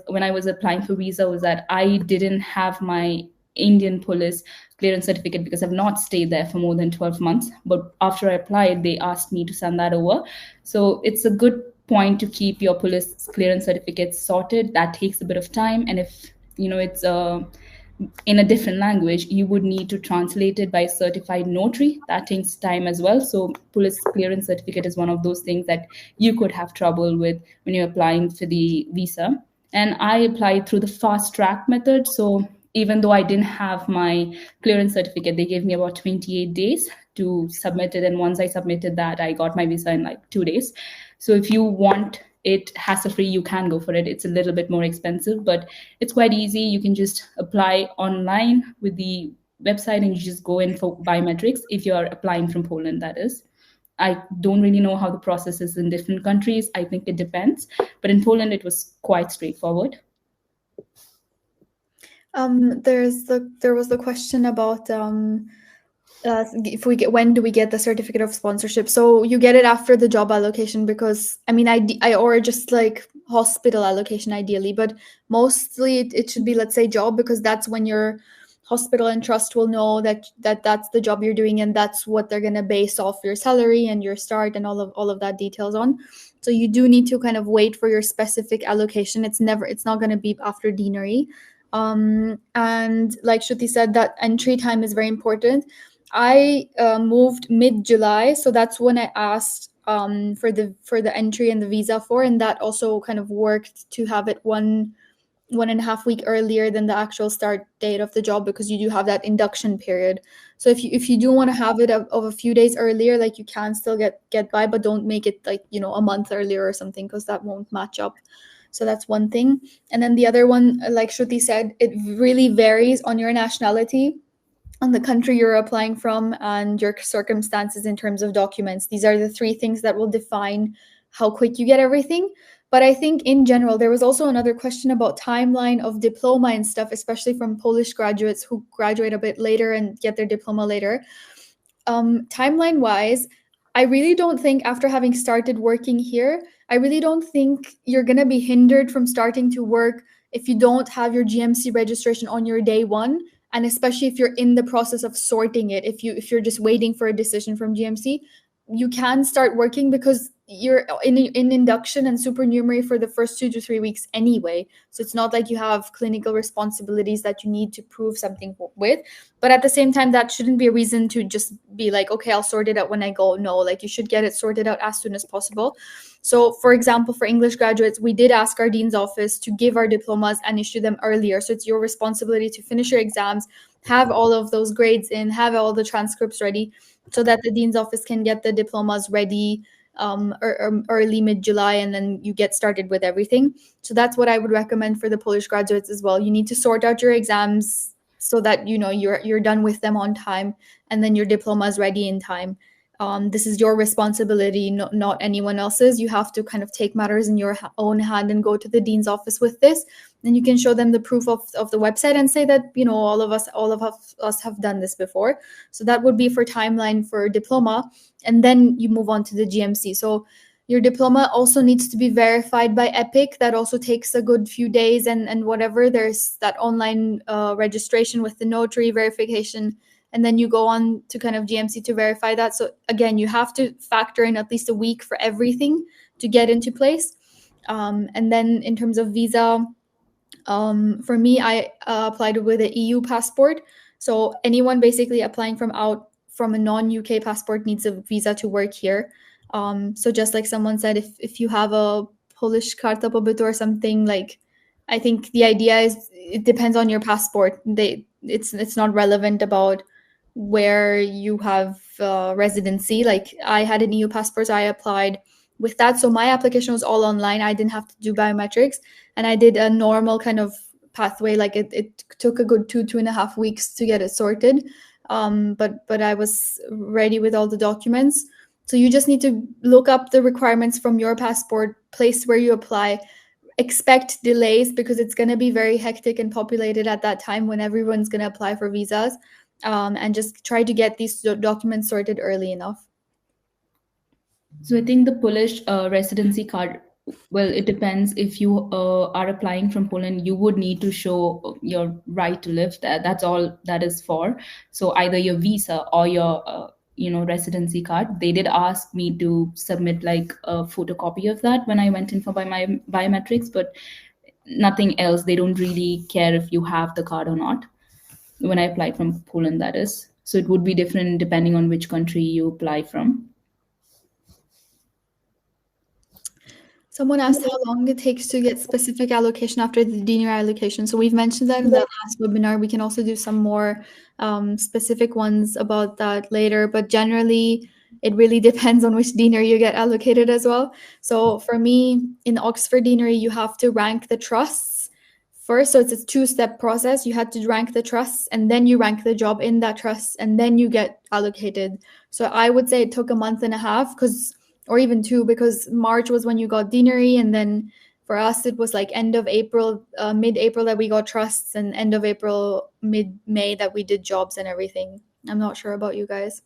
applying for visa was that I didn't have my Indian police clearance certificate, because I've not stayed there for more than 12 months. But after I applied, they asked me to send that over. So it's a good point to keep your police clearance certificate sorted. That takes a bit of time. And if it's in a different language, you would need to translate it by a certified notary. That takes time as well. So police clearance certificate is one of those things that you could have trouble with when you're applying for the visa. And I applied through the fast track method. So even though I didn't have my clearance certificate, they gave me about 28 days to submit it. And once I submitted that, I got my visa in like 2 days. So if you want it hassle-free, you can go for it. It's a little bit more expensive, but it's quite easy. You can just apply online with the website, and you just go in for biometrics if you're applying from Poland, that is. I don't really know how the process is in different countries. I think it depends. But in Poland, it was quite straightforward. There was the question about when do we get the certificate of sponsorship? So you get it after the job allocation, because or just like hospital allocation ideally, but mostly it should be, let's say, job, because that's when your hospital and trust will know that that's the job you're doing, and that's what they're going to base off your salary and your start and all of that details on. So you do need to kind of wait for your specific allocation. It's not going to be after deanery. And like Shruti said, that entry time is very important. I moved mid-July, so that's when I asked for the entry and the visa for, and that also kind of worked to have it one 1.5 week earlier than the actual start date of the job, because you do have that induction period. So if you do want to have it of a few days earlier, like you can still get by, but don't make it like, you know, a month earlier or something, because that won't match up. So that's one thing. And then the other one, like Shruti said, it really varies on your nationality, on the country you're applying from, and your circumstances in terms of documents. These are the three things that will define how quick you get everything. But I think in general, there was also another question about timeline of diploma and stuff, especially from Polish graduates who graduate a bit later and get their diploma later. Timeline wise, I really don't think, after having started working here, I really don't think you're going to be hindered from starting to work if you don't have your GMC registration on your day one, and especially if you're in the process of sorting it. If you're just waiting for a decision from GMC, you can start working, because you're in induction and supernumerary for the first 2 to 3 weeks anyway. So it's not like you have clinical responsibilities that you need to prove something with. But at the same time, that shouldn't be a reason to just be like, okay, I'll sort it out when I go. No, like you should get it sorted out as soon as possible. So for example, for English graduates, we did ask our dean's office to give our diplomas and issue them earlier. So it's your responsibility to finish your exams, have all of those grades in, have all the transcripts ready, so that the dean's office can get the diplomas ready early mid-July, and then you get started with everything. So that's what I would recommend for the Polish graduates as well. You need to sort out your exams so that, you know, you're done with them on time, and then your diploma is ready in time. This is your responsibility, not anyone else's. You have to kind of take matters in your own hand and go to the dean's office with this. Then you can show them the proof of the website and say that, you know, all of us have done this before. So that would be for timeline for diploma. And then you move on to the GMC. So your diploma also needs to be verified by EPIC. That also takes a good few days, and whatever. There's that online registration with the notary verification. And then you go on to kind of GMC to verify that. So again, you have to factor in at least a week for everything to get into place. And then in terms of visa, for me, I applied with an EU passport. So anyone basically applying from a non-UK passport needs a visa to work here. So just like someone said, if you have a Polish karta pobytu or something, like, I think the idea is it depends on your passport. It's not relevant about where you have residency. Like, I had an EU passport, so I applied with that. So my application was all online. I didn't have to do biometrics, and I did a normal kind of pathway. Like it took a good 2.5 weeks to get it sorted. But I was ready with all the documents. So you just need to look up the requirements from your passport, place where you apply, expect delays, because it's going to be very hectic and populated at that time when everyone's going to apply for visas. And just try to get these documents sorted early enough. So I think the Polish residency card, well, it depends. If you are applying from Poland, you would need to show your right to live there. That's all that is for. So either your visa or your residency card. They did ask me to submit like a photocopy of that when I went in for my biometrics, but nothing else. They don't really care if you have the card or not. When I applied from Poland, that is. So it would be different depending on which country you apply from. Someone asked how long it takes to get specific allocation after the deanery allocation. So we've mentioned that in the last webinar. We can also do some more specific ones about that later. But generally, it really depends on which deanery you get allocated as well. So for me, in Oxford deanery, you have to rank the trusts first. So it's a 2-step process. You had to rank the trusts, and then you rank the job in that trust, and then you get allocated. So I would say it took a month and a half, or even 2, because March was when you got deanery, and then for us it was like end of April, mid-April that we got trusts, and end of April, mid-May that we did jobs and everything. I'm not sure about you guys.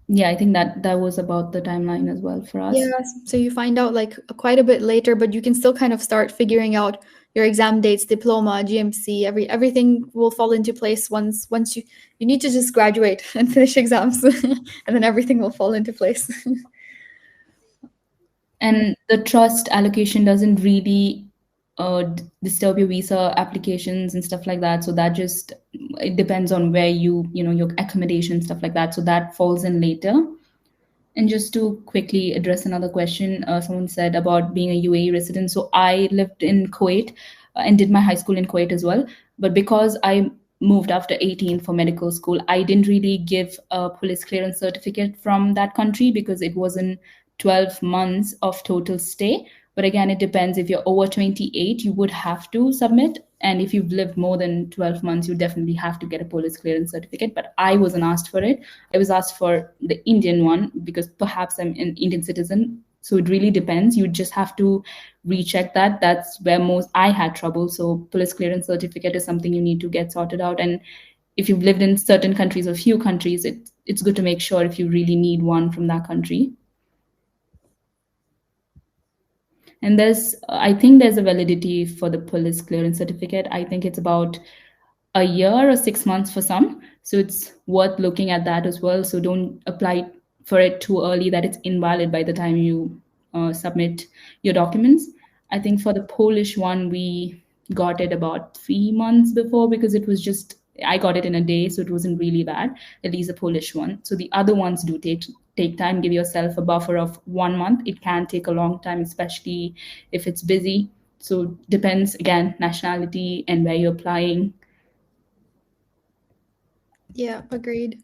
Yeah, I think that was about the timeline as well for us. Yes, so you find out like quite a bit later, but you can still kind of start figuring out your exam dates, diploma, GMC, everything will fall into place once you need to just graduate and finish exams, and then everything will fall into place. And the trust allocation doesn't really disturb your visa applications and stuff like that. So that just, it depends on where your accommodation, stuff like that. So that falls in later. And just to quickly address another question, someone said about being a UAE resident. So I lived in Kuwait and did my high school in Kuwait as well. But because I moved after 18 for medical school, I didn't really give a police clearance certificate from that country because it wasn't 12 months of total stay. But again, it depends. If you're over 28, you would have to submit. And if you've lived more than 12 months, you definitely have to get a police clearance certificate. But I wasn't asked for it. I was asked for the Indian one because perhaps I'm an Indian citizen. So it really depends. You just have to recheck that. That's where most I had trouble. So police clearance certificate is something you need to get sorted out. And if you've lived in certain countries or few countries, it's good to make sure if you really need one from that country. And I think there's a validity for the police clearance certificate. I think it's about a year or 6 months for some. So it's worth looking at that as well. So don't apply for it too early that it's invalid by the time you submit your documents. I think for the Polish one, we got it about 3 months before because it was just, I got it in a day, so it wasn't really bad, at least the Polish one. So the other ones do take time. Give yourself a buffer of 1 month. It can take a long time, especially if it's busy. So depends, again, nationality and where you're applying. Yeah, agreed.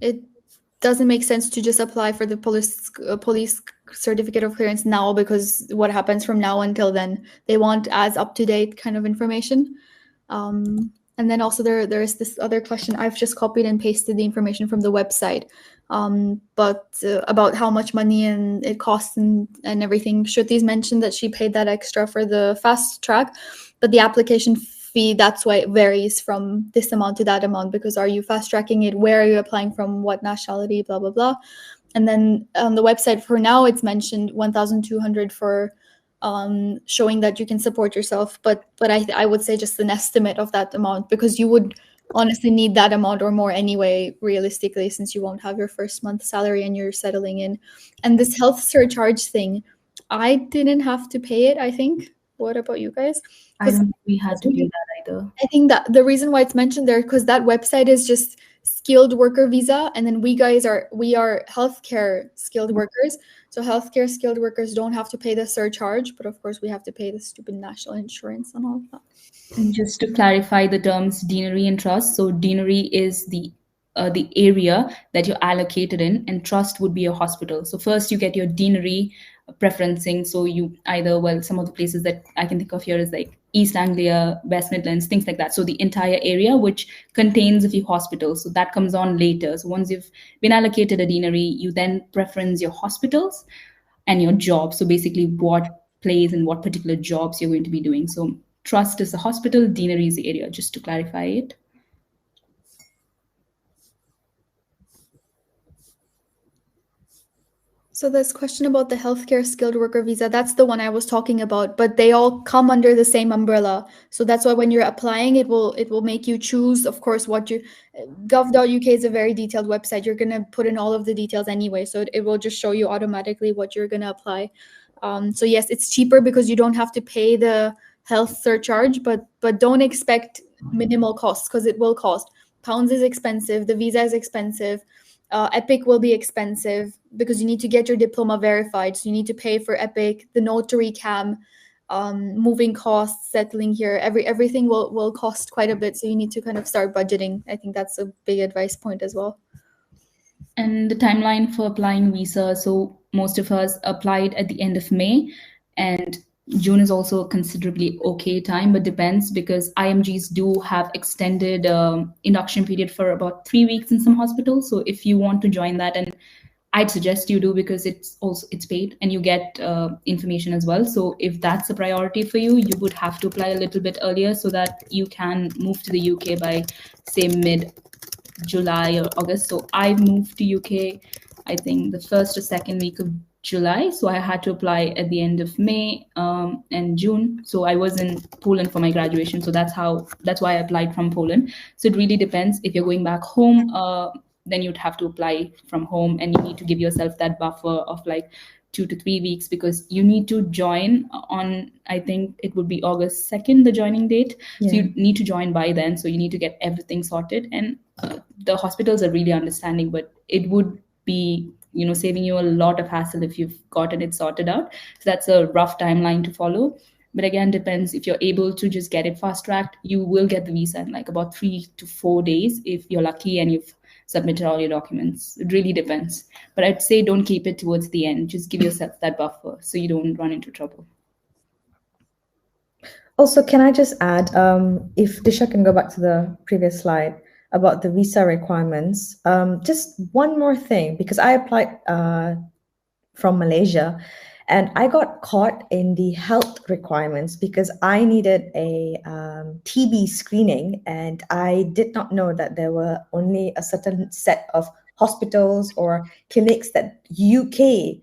It doesn't make sense to just apply for the police certificate of clearance now, because what happens from now until then, they want as up-to-date kind of information. And then also there is this other question. I've just copied and pasted the information from the website, but about how much money and it costs and everything. Shruti's mentioned that she paid that extra for the fast track, but the application fee, that's why it varies from this amount to that amount, because are you fast tracking it? Where are you applying from? What nationality? Blah, blah, blah. And then on the website for now, it's mentioned 1,200 for showing that you can support yourself. But I would say just an estimate of that amount, because you would honestly need that amount or more anyway, realistically, since you won't have your first month salary and you're settling in. And this health surcharge thing, I didn't have to pay it, I think. What about you guys? I don't think we had to do that either. I think that the reason why it's mentioned there, because that website is just skilled worker visa, and then we are healthcare skilled workers. So healthcare skilled workers don't have to pay the surcharge, but of course we have to pay the stupid national insurance and all of that. And just to clarify the terms deanery and trust. So deanery is the area that you're allocated in, and trust would be a hospital. So first you get your deanery preferencing. So you either, well, some of the places that I can think of here is like East Anglia, West Midlands, things like that. So the entire area which contains a few hospitals. So that comes on later. So once you've been allocated a deanery, you then preference your hospitals and your jobs. So basically what place and what particular jobs you're going to be doing. So trust is the hospital, deanery is the area, just to clarify it. So this question about the healthcare skilled worker visa, that's the one I was talking about, but they all come under the same umbrella. So that's why when you're applying, it will make you choose, of course, what you, gov.uk is a very detailed website. You're going to put in all of the details anyway. So it will just show you automatically what you're going to apply. So yes, it's cheaper because you don't have to pay the health surcharge, but don't expect minimal costs, because it will cost. Pounds is expensive. The visa is expensive. Epic will be expensive because you need to get your diploma verified. So you need to pay for Epic, the notary cam, moving costs, settling here. Everything will cost quite a bit. So you need to kind of start budgeting. I think that's a big advice point as well. And the timeline for applying visa. So most of us applied at the end of May, and June is also a considerably okay time, but depends, because IMGs do have extended induction period for about 3 weeks in some hospitals. So if you want to join that, and I'd suggest you do, because it's paid and you get information as well. So if that's a priority for you, you would have to apply a little bit earlier so that you can move to the UK by, say, mid-July or August. So I moved to UK, I think the first or second week of July. So I had to apply at the end of May and June. So I was in Poland for my graduation. So that's why I applied from Poland. So it really depends. If you're going back home, then you'd have to apply from home, and you need to give yourself that buffer of like 2 to 3 weeks, because you need to join on, I think it would be August 2nd, the joining date. Yeah. So you need to join by then. So you need to get everything sorted. And the hospitals are really understanding, but it would be saving you a lot of hassle if you've gotten it sorted out. So that's a rough timeline to follow. But again, depends. If you're able to just get it fast tracked, you will get the visa in like about 3 to 4 days if you're lucky and you've submitted all your documents. It really depends. But I'd say don't keep it towards the end. Just give yourself that buffer so you don't run into trouble. Also, can I just add, if Disha can go back to the previous slide about the visa requirements, just one more thing, because I applied from Malaysia and I got caught in the health requirements because I needed a TB screening, and I did not know that there were only a certain set of hospitals or clinics that UK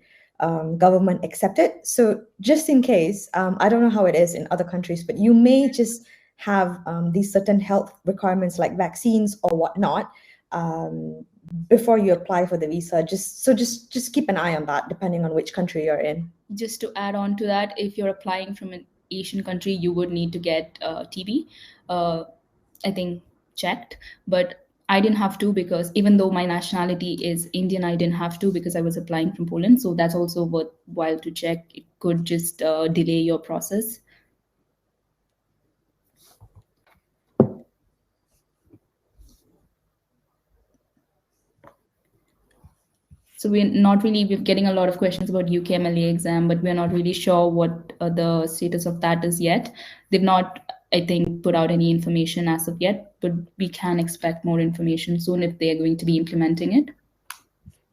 government accepted. So just in case, I don't know how it is in other countries, but you may just have these certain health requirements like vaccines or whatnot before you apply for the visa. Just keep an eye on that, depending on which country you're in. Just to add on to that, if you're applying from an Asian country, you would need to get TB, I think, checked. But I didn't have to, because even though my nationality is Indian, I didn't have to because I was applying from Poland. So that's also worthwhile to check. It could just delay your process. So we're getting a lot of questions about UKMLA exam, but we're not really sure what the status of that is yet. They've not, I think, put out any information as of yet, but we can expect more information soon if they're going to be implementing it.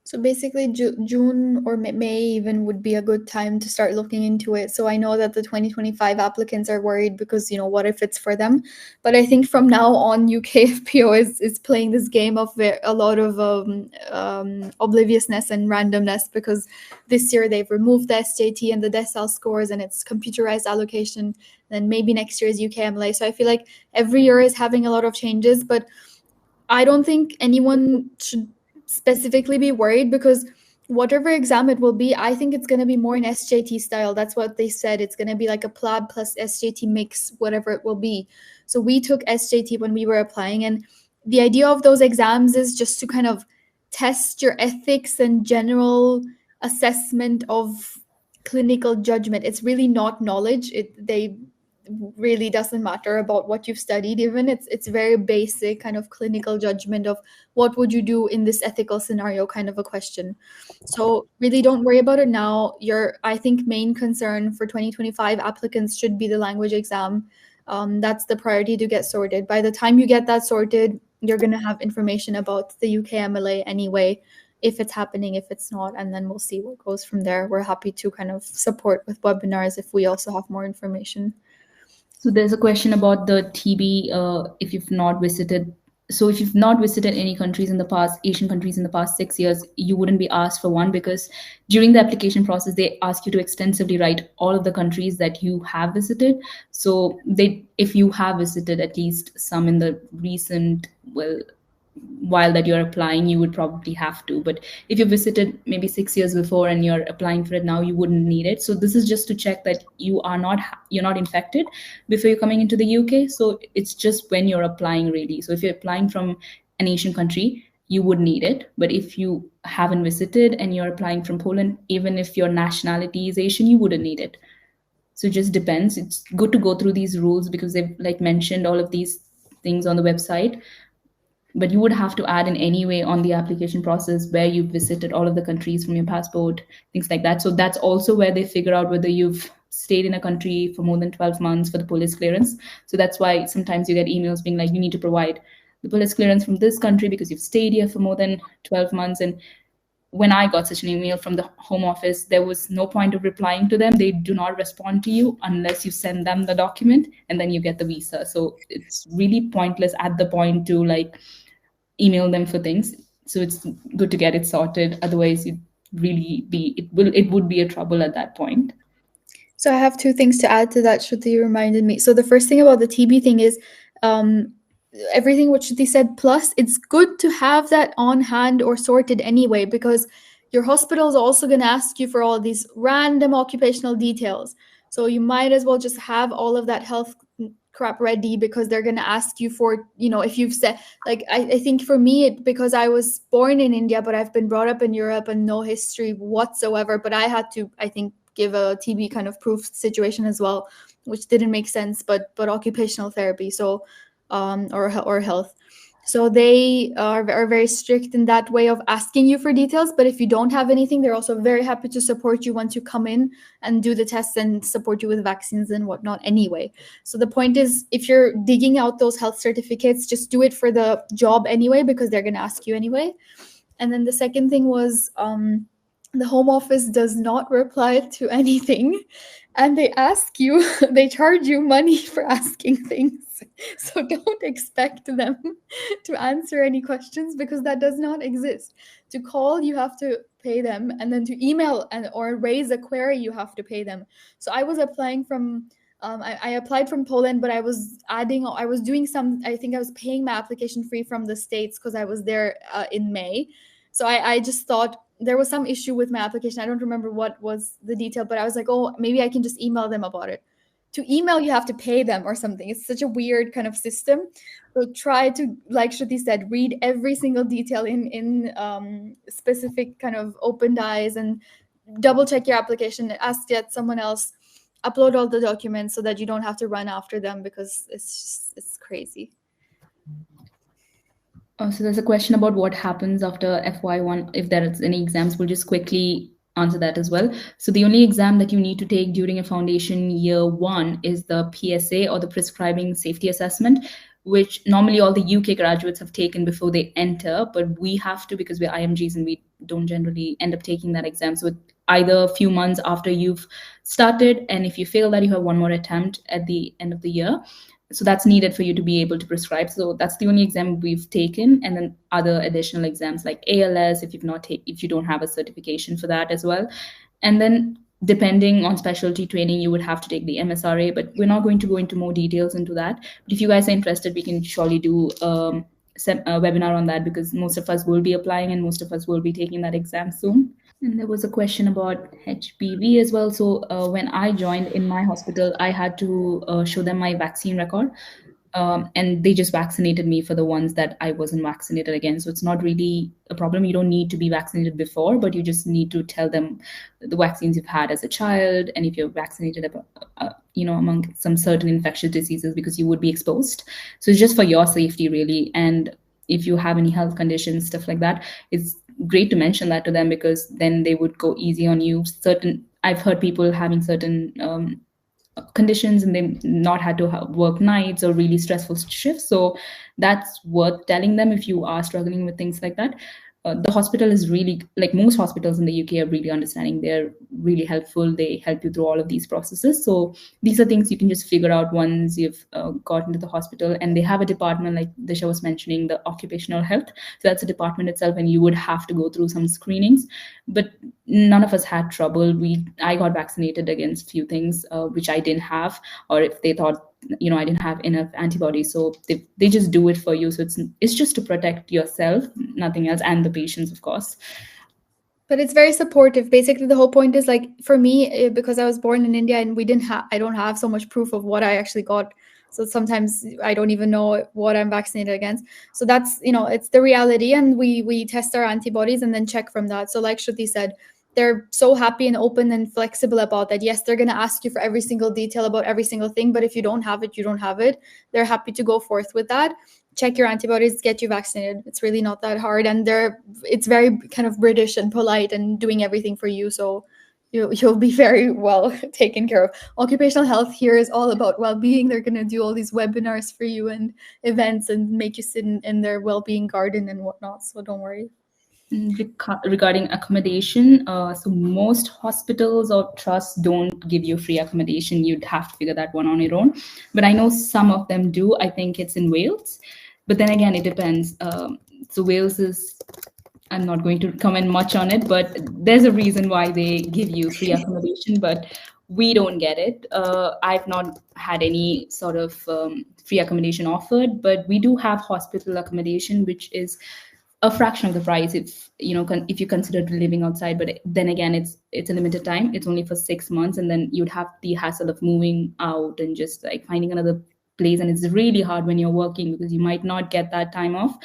So basically June or May even would be a good time to start looking into it. So I know that the 2025 applicants are worried because, what if it's for them? But I think from now on, UKFPO is playing this game of a lot of obliviousness and randomness, because this year they've removed the SJT and the decile scores and it's computerized allocation. Then maybe next year is UKMLA. So I feel like every year is having a lot of changes, but I don't think anyone should specifically be worried, because whatever exam it will be, I think it's going to be more in SJT style. That's what they said. It's going to be like a PLAB plus SJT mix, whatever it will be. So we took SJT when we were applying, and the idea of those exams is just to kind of test your ethics and general assessment of clinical judgment. It's really not knowledge. They really doesn't matter about what you've studied. Even it's very basic kind of clinical judgment of what would you do in this ethical scenario kind of a question. So really don't worry about it now. I think main concern for 2025 applicants should be the language exam. That's the priority to get sorted. By the time you get that sorted, you're going to have information about the UKMLA anyway, if it's happening, if it's not, and then we'll see what goes from there. We're happy to kind of support with webinars if we also have more information. So there's a question about the TB, if you've not visited. So if you've not visited any countries in the past, Asian countries in the past 6 years, you wouldn't be asked for one, because during the application process, they ask you to extensively write all of the countries that you have visited. So if you have visited at least some in the recent, while that you're applying, you would probably have to. But if you visited maybe 6 years before and you're applying for it now, you wouldn't need it. So this is just to check that you're not infected before you're coming into the UK. So it's just when you're applying, really. So if you're applying from an Asian country, you would need it. But if you haven't visited and you're applying from Poland, even if your nationality is Asian, you wouldn't need it. So it just depends. It's good to go through these rules because they've mentioned all of these things on the website. But you would have to add in any way on the application process where you've visited all of the countries from your passport, things like that. So that's also where they figure out whether you've stayed in a country for more than 12 months for the police clearance. So that's why sometimes you get emails being like, you need to provide the police clearance from this country because you've stayed here for more than 12 months. And when I got such an email from the Home Office, there was no point of replying to them. They do not respond to you unless you send them the document and then you get the visa. So it's really pointless at the point to email them for things. So it's good to get it sorted. Otherwise, it would be a trouble at that point. So I have two things to add to that. Shruti reminded me. So the first thing about the TB thing is everything what Shruti said, plus it's good to have that on hand or sorted anyway, because your hospital is also going to ask you for all these random occupational details. So you might as well just have all of that health crap ready, because they're going to ask you for, if you've said, like, I think for me, because I was born in India, but I've been brought up in Europe and no history whatsoever, but I had to, I think, give a TB kind of proof situation as well, which didn't make sense, but occupational therapy, so or health. So they are very strict in that way of asking you for details. But if you don't have anything, they're also very happy to support you once you come in and do the tests and support you with vaccines and whatnot anyway. So the point is, if you're digging out those health certificates, just do it for the job anyway, because they're going to ask you anyway. And then the second thing was the Home Office does not reply to anything. And they ask you, they charge you money for asking things. So don't expect them to answer any questions, because that does not exist. To call, you have to pay them, and then to email or raise a query, you have to pay them. So I was applying from I applied from Poland, but I was doing some, I think I was paying my application free from the States because I was there in May. So I just thought there was some issue with my application. I don't remember what was the detail, but I was like, oh, maybe I can just email them about it. To email, you have to pay them or something. It's such a weird kind of system. So try to, like Shruti said, read every single detail in specific kind of opened eyes, and double check your application, ask yet someone else, upload all the documents so that you don't have to run after them, because it's crazy. So there's a question about what happens after FY1, if there is any exams. We'll just quickly answer that as well. So the only exam that you need to take during a foundation year 1 is the PSA, or the Prescribing Safety Assessment, which normally all the UK graduates have taken before they enter, but we have to, because we're IMGs and we don't generally end up taking that exam. So either a few months after you've started, and if you fail that, you have one more attempt at the end of the year. So that's needed for you to be able to prescribe. So that's the only exam we've taken, and then other additional exams like ALS, if you don't have a certification for that as well. And then depending on specialty training, you would have to take the MSRA, but we're not going to go into more details into that. But if you guys are interested, we can surely do a webinar on that, because most of us will be applying and most of us will be taking that exam soon. And there was a question about HPV as well. So when I joined in my hospital, I had to show them my vaccine record. And they just vaccinated me for the ones that I wasn't vaccinated against. So it's not really a problem. You don't need to be vaccinated before, but you just need to tell them the vaccines you've had as a child, and if you're vaccinated among some certain infectious diseases, because you would be exposed. So it's just for your safety, really. And if you have any health conditions, stuff like that, it's great to mention that to them, because then they would go easy on you. I've heard people having certain conditions and they not had to work nights or really stressful shifts. So that's worth telling them if you are struggling with things like that. The hospital is really, like most hospitals in the UK, are really understanding. They're really helpful. They help you through all of these processes. So these are things you can just figure out once you've got into the hospital. And they have a department, like Disha was mentioning, the occupational health. So that's a department itself, and you would have to go through some screenings. But none of us had trouble. I got vaccinated against few things which I didn't have, or if they thought I didn't have enough antibodies. So they just do it for you. So it's just to protect yourself, nothing else, and the patients, of course. But it's very supportive. Basically, the whole point is, like, for me, because I was born in India and I don't have so much proof of what I actually got. So sometimes I don't even know what I'm vaccinated against. So that's, it's the reality. And we test our antibodies and then check from that. So like Shruti said, they're so happy and open and flexible about that. Yes, they're going to ask you for every single detail about every single thing, but if you don't have it, you don't have it. They're happy to go forth with that. Check your antibodies, get you vaccinated. It's really not that hard. And it's very kind of British and polite and doing everything for you. So you'll be very well taken care of. Occupational health here is all about well-being. They're going to do all these webinars for you and events and make you sit in their well-being garden and whatnot. So don't worry. Regarding accommodation, so most hospitals or trusts don't give you free accommodation. You'd have to figure that one on your own. But I know some of them do. I think it's in Wales. But then again, it depends. So Wales is, I'm not going to comment much on it, but there's a reason why they give you free accommodation, but we don't get it. I've not had any sort of free accommodation offered, but we do have hospital accommodation, which is a fraction of the price if you consider living outside. But then again, it's a limited time. It's only for 6 months, and then you'd have the hassle of moving out and just like finding another place, and it's really hard when you're working because you might not get that time off.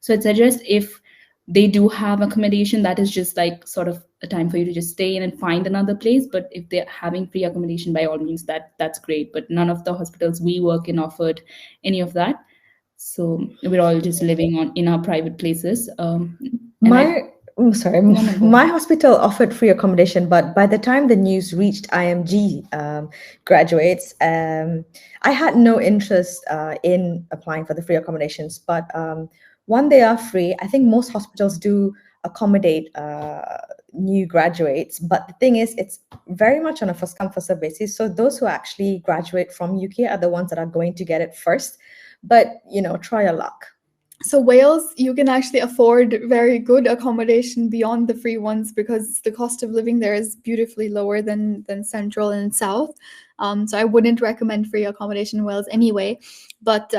So I'd suggest if they do have accommodation, that is just like sort of a time for you to just stay in and find another place. But if they're having free accommodation, by all means, that's great. But none of the hospitals we work in offered any of that. So we're all just living in our private places. My hospital offered free accommodation, but by the time the news reached IMG graduates, I had no interest in applying for the free accommodations. But one, they are free. I think most hospitals do accommodate new graduates, but the thing is, it's very much on a first come first serve basis. So those who actually graduate from UK are the ones that are going to get it first. But try your luck. So Wales, you can actually afford very good accommodation beyond the free ones because the cost of living there is beautifully lower than Central and South. So I wouldn't recommend free accommodation in Wales anyway, but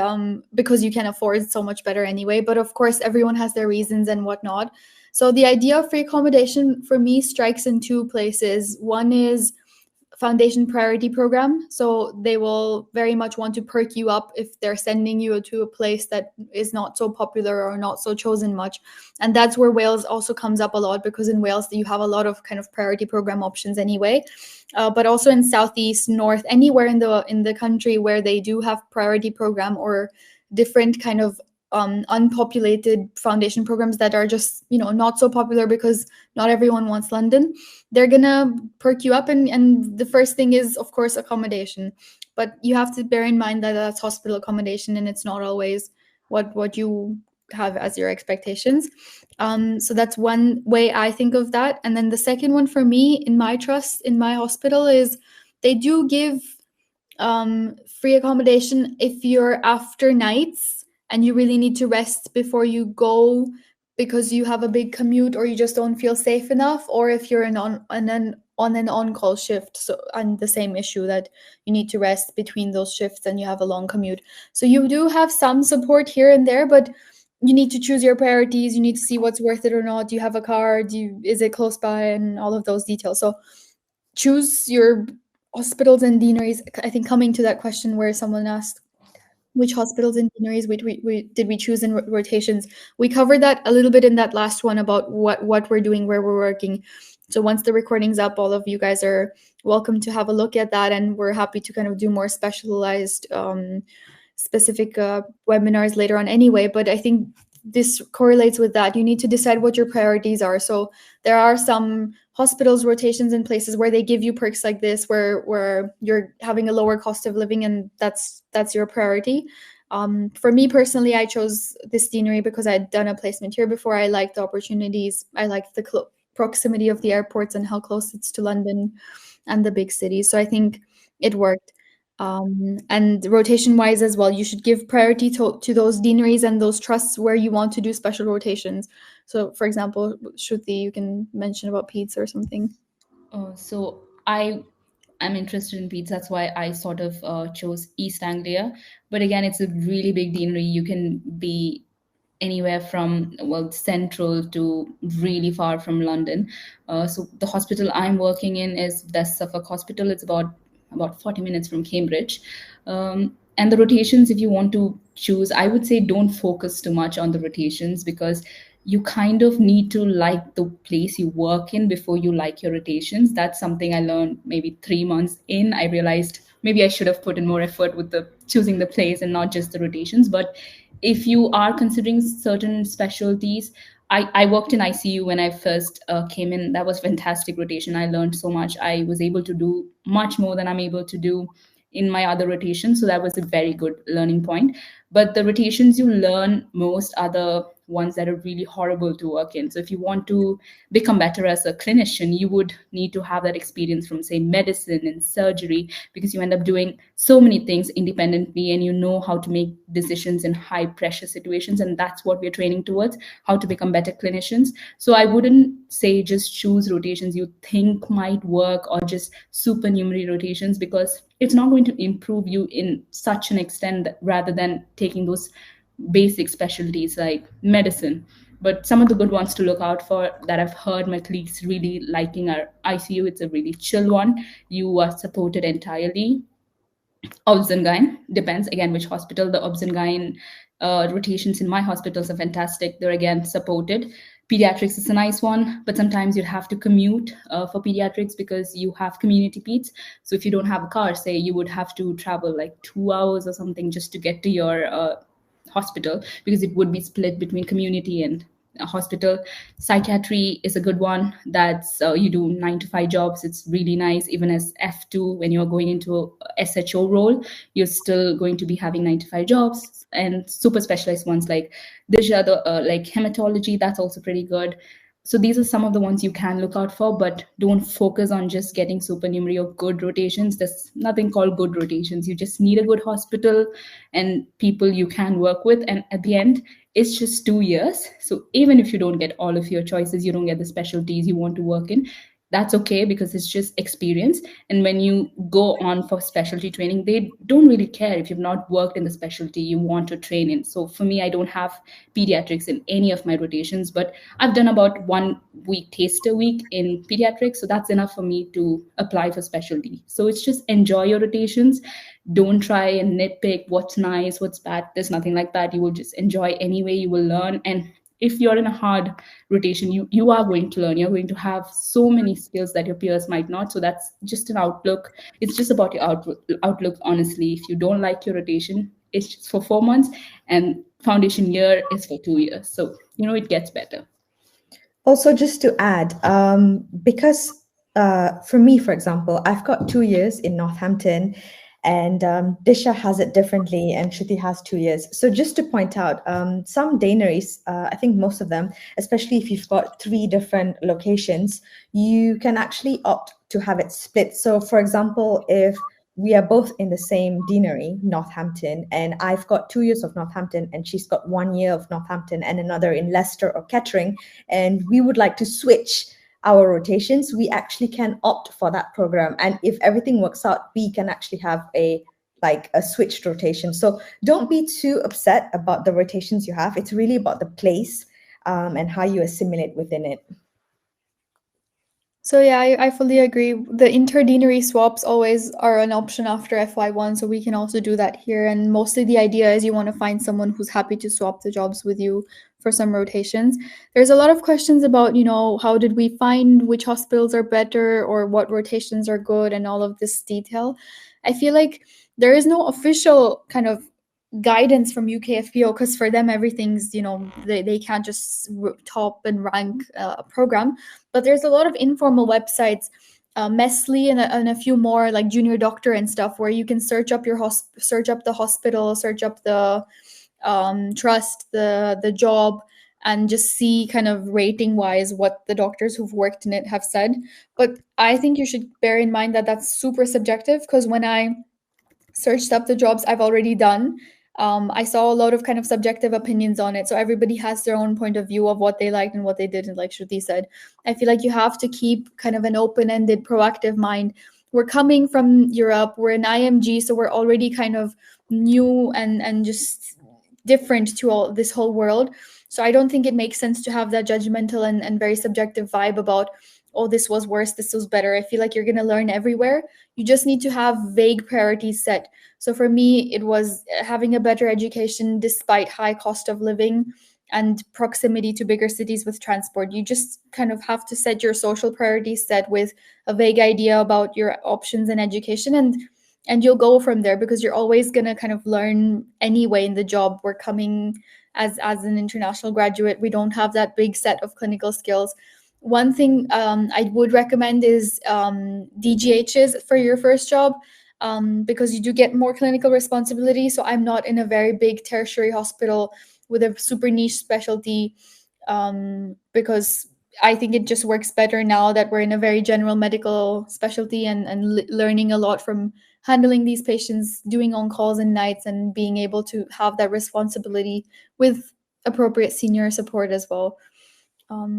because you can afford so much better anyway. But of course, everyone has their reasons and whatnot. So the idea of free accommodation for me strikes in two places. One is foundation priority program. So they will very much want to perk you up if they're sending you to a place that is not so popular or not so chosen much. And that's where Wales also comes up a lot, because in Wales you have a lot of kind of priority program options anyway. But also in Southeast, North, anywhere in the country where they do have priority program or different kind of unpopulated foundation programs that are just not so popular because not everyone wants London, they're gonna perk you up, and the first thing is of course accommodation. But you have to bear in mind that that's hospital accommodation and it's not always what you have as your expectations. So that's one way I think of that. And then the second one for me in my trust in my hospital is they do give free accommodation if you're after nights and you really need to rest before you go because you have a big commute or you just don't feel safe enough, or if you're on an on-call shift, so on the same issue that you need to rest between those shifts and you have a long commute. So you do have some support here and there, but you need to choose your priorities. You need to see what's worth it or not. Do you have a car? Is it close by? And all of those details. So choose your hospitals and deaneries. I think coming to that question where someone asked which hospitals and deaneries did we choose in rotations, we covered that a little bit in that last one about what we're doing, where we're working. So once the recording's up, all of you guys are welcome to have a look at that, and we're happy to kind of do more specialized specific webinars later on anyway. But I think this correlates with that. You need to decide what your priorities are. So there are some hospitals rotations in places where they give you perks like this, where you're having a lower cost of living, and that's your priority. For me personally, I chose this deanery because I'd done a placement here before. I liked the opportunities. I liked the proximity of the airports and how close it's to London and the big cities. So I think it worked. And rotation wise as well, you should give priority to those deaneries and those trusts where you want to do special rotations. So for example, Shruti, you can mention about peds or something. So I'm interested in peds. That's why I sort of chose East Anglia. But again, it's a really big deanery. You can be anywhere from central to really far from London. So the hospital I'm working in is the Suffolk Hospital. It's about 40 minutes from Cambridge. And the rotations, if you want to choose, I would say don't focus too much on the rotations, because you kind of need to like the place you work in before you like your rotations. That's something I learned maybe 3 months in. I realized maybe I should have put in more effort with choosing the place and not just the rotations. But if you are considering certain specialties, I worked in ICU when I first came in. That was fantastic rotation. I learned so much. I was able to do much more than I'm able to do in my other rotations. So that was a very good learning point. But the rotations you learn most are the ones that are really horrible to work in. So if you want to become better as a clinician, you would need to have that experience from, say, medicine and surgery, because you end up doing so many things independently and you know how to make decisions in high pressure situations. And that's what we're training towards, how to become better clinicians. So I wouldn't say just choose rotations you think might work or just supernumerary rotations, because it's not going to improve you in such an extent rather than taking those basic specialties like medicine. But some of the good ones to look out for that I've heard my colleagues really liking are ICU. It's a really chill one. You are supported entirely. Obs and Gyn, depends again which hospital. The Obs and Gyn rotations in my hospitals are fantastic. They're again supported. Pediatrics is a nice one, but sometimes you'd have to commute for pediatrics because you have community peds. So if you don't have a car, say, you would have to travel like 2 hours or something just to get to your hospital, because it would be split between community and a hospital. Psychiatry is a good one. That's you do 9 to 5 jobs. It's really nice. Even as F2, when you're going into a SHO role, you're still going to be having 9 to 5 jobs. And super specialized ones like Disha, like hematology, that's also pretty good. So these are some of the ones you can look out for, but don't focus on just getting supernumerary or good rotations. There's nothing called good rotations. You just need a good hospital and people you can work with. And at the end, it's just 2 years. So even if you don't get all of your choices, you don't get the specialties you want to work in, that's okay, because it's just experience. And when you go on for specialty training, they don't really care if you've not worked in the specialty you want to train in. So for me, I don't have pediatrics in any of my rotations, but I've done about 1 week taster week in pediatrics. So that's enough for me to apply for specialty. So it's just enjoy your rotations. Don't try and nitpick what's nice, what's bad. There's nothing like that. You will just enjoy anyway. You will learn. And if you're in a hard rotation, you are going to learn. You're going to have so many skills that your peers might not. So that's just an outlook. It's just about your outlook, honestly. If you don't like your rotation, it's just for 4 months, and foundation year is for 2 years. So, it gets better. Also, just to add, because for me, for example, I've got 2 years in Northampton, and Disha has it differently, and Shruti has 2 years. So just to point out, some deaneries, I think most of them, especially if you've got 3 different locations, you can actually opt to have it split. So for example, if we are both in the same deanery, Northampton, and I've got 2 years of Northampton and she's got 1 year of Northampton and another in Leicester or Kettering, and we would like to switch our rotations, we actually can opt for that program. And if everything works out, we can actually have a switched rotation. So don't be too upset about the rotations you have. It's really about the place and how you assimilate within it. So yeah, I fully agree. The interdeanery swaps always are an option after FY1, so we can also do that here. And mostly the idea is you want to find someone who's happy to swap the jobs with you for some rotations. There's a lot of questions about, how did we find which hospitals are better or what rotations are good and all of this detail. I feel like there is no official kind of guidance from UKFPO, because for them everything's, they can't just top and rank a program, but there's a lot of informal websites, Mesli and a few more like Junior Doctor and stuff, where you can search up search up the hospital, search up the trust, the job, and just see kind of rating wise what the doctors who've worked in it have said. But I think you should bear in mind that that's super subjective, because when I searched up the jobs I've already done, I saw a lot of kind of subjective opinions on it. So everybody has their own point of view of what they liked and what they didn't, like Shruti said. I feel like you have to keep kind of an open-ended, proactive mind. We're coming from Europe, we're an IMG, so we're already kind of new and just different to all this whole world. So I don't think it makes sense to have that judgmental and very subjective vibe about, oh, this was worse, this was better. I feel like you're going to learn everywhere. You just need to have vague priorities set. So for me, it was having a better education despite high cost of living and proximity to bigger cities with transport. You just kind of have to set your social priorities set with a vague idea about your options in education, and you'll go from there, because you're always going to kind of learn anyway in the job. We're coming as an international graduate. We don't have that big set of clinical skills. One thing I would recommend is DGHs for your first job, because you do get more clinical responsibility. So I'm not in a very big tertiary hospital with a super niche specialty, because I think it just works better now that we're in a very general medical specialty and learning a lot from handling these patients, doing on-calls and nights, and being able to have that responsibility with appropriate senior support as well.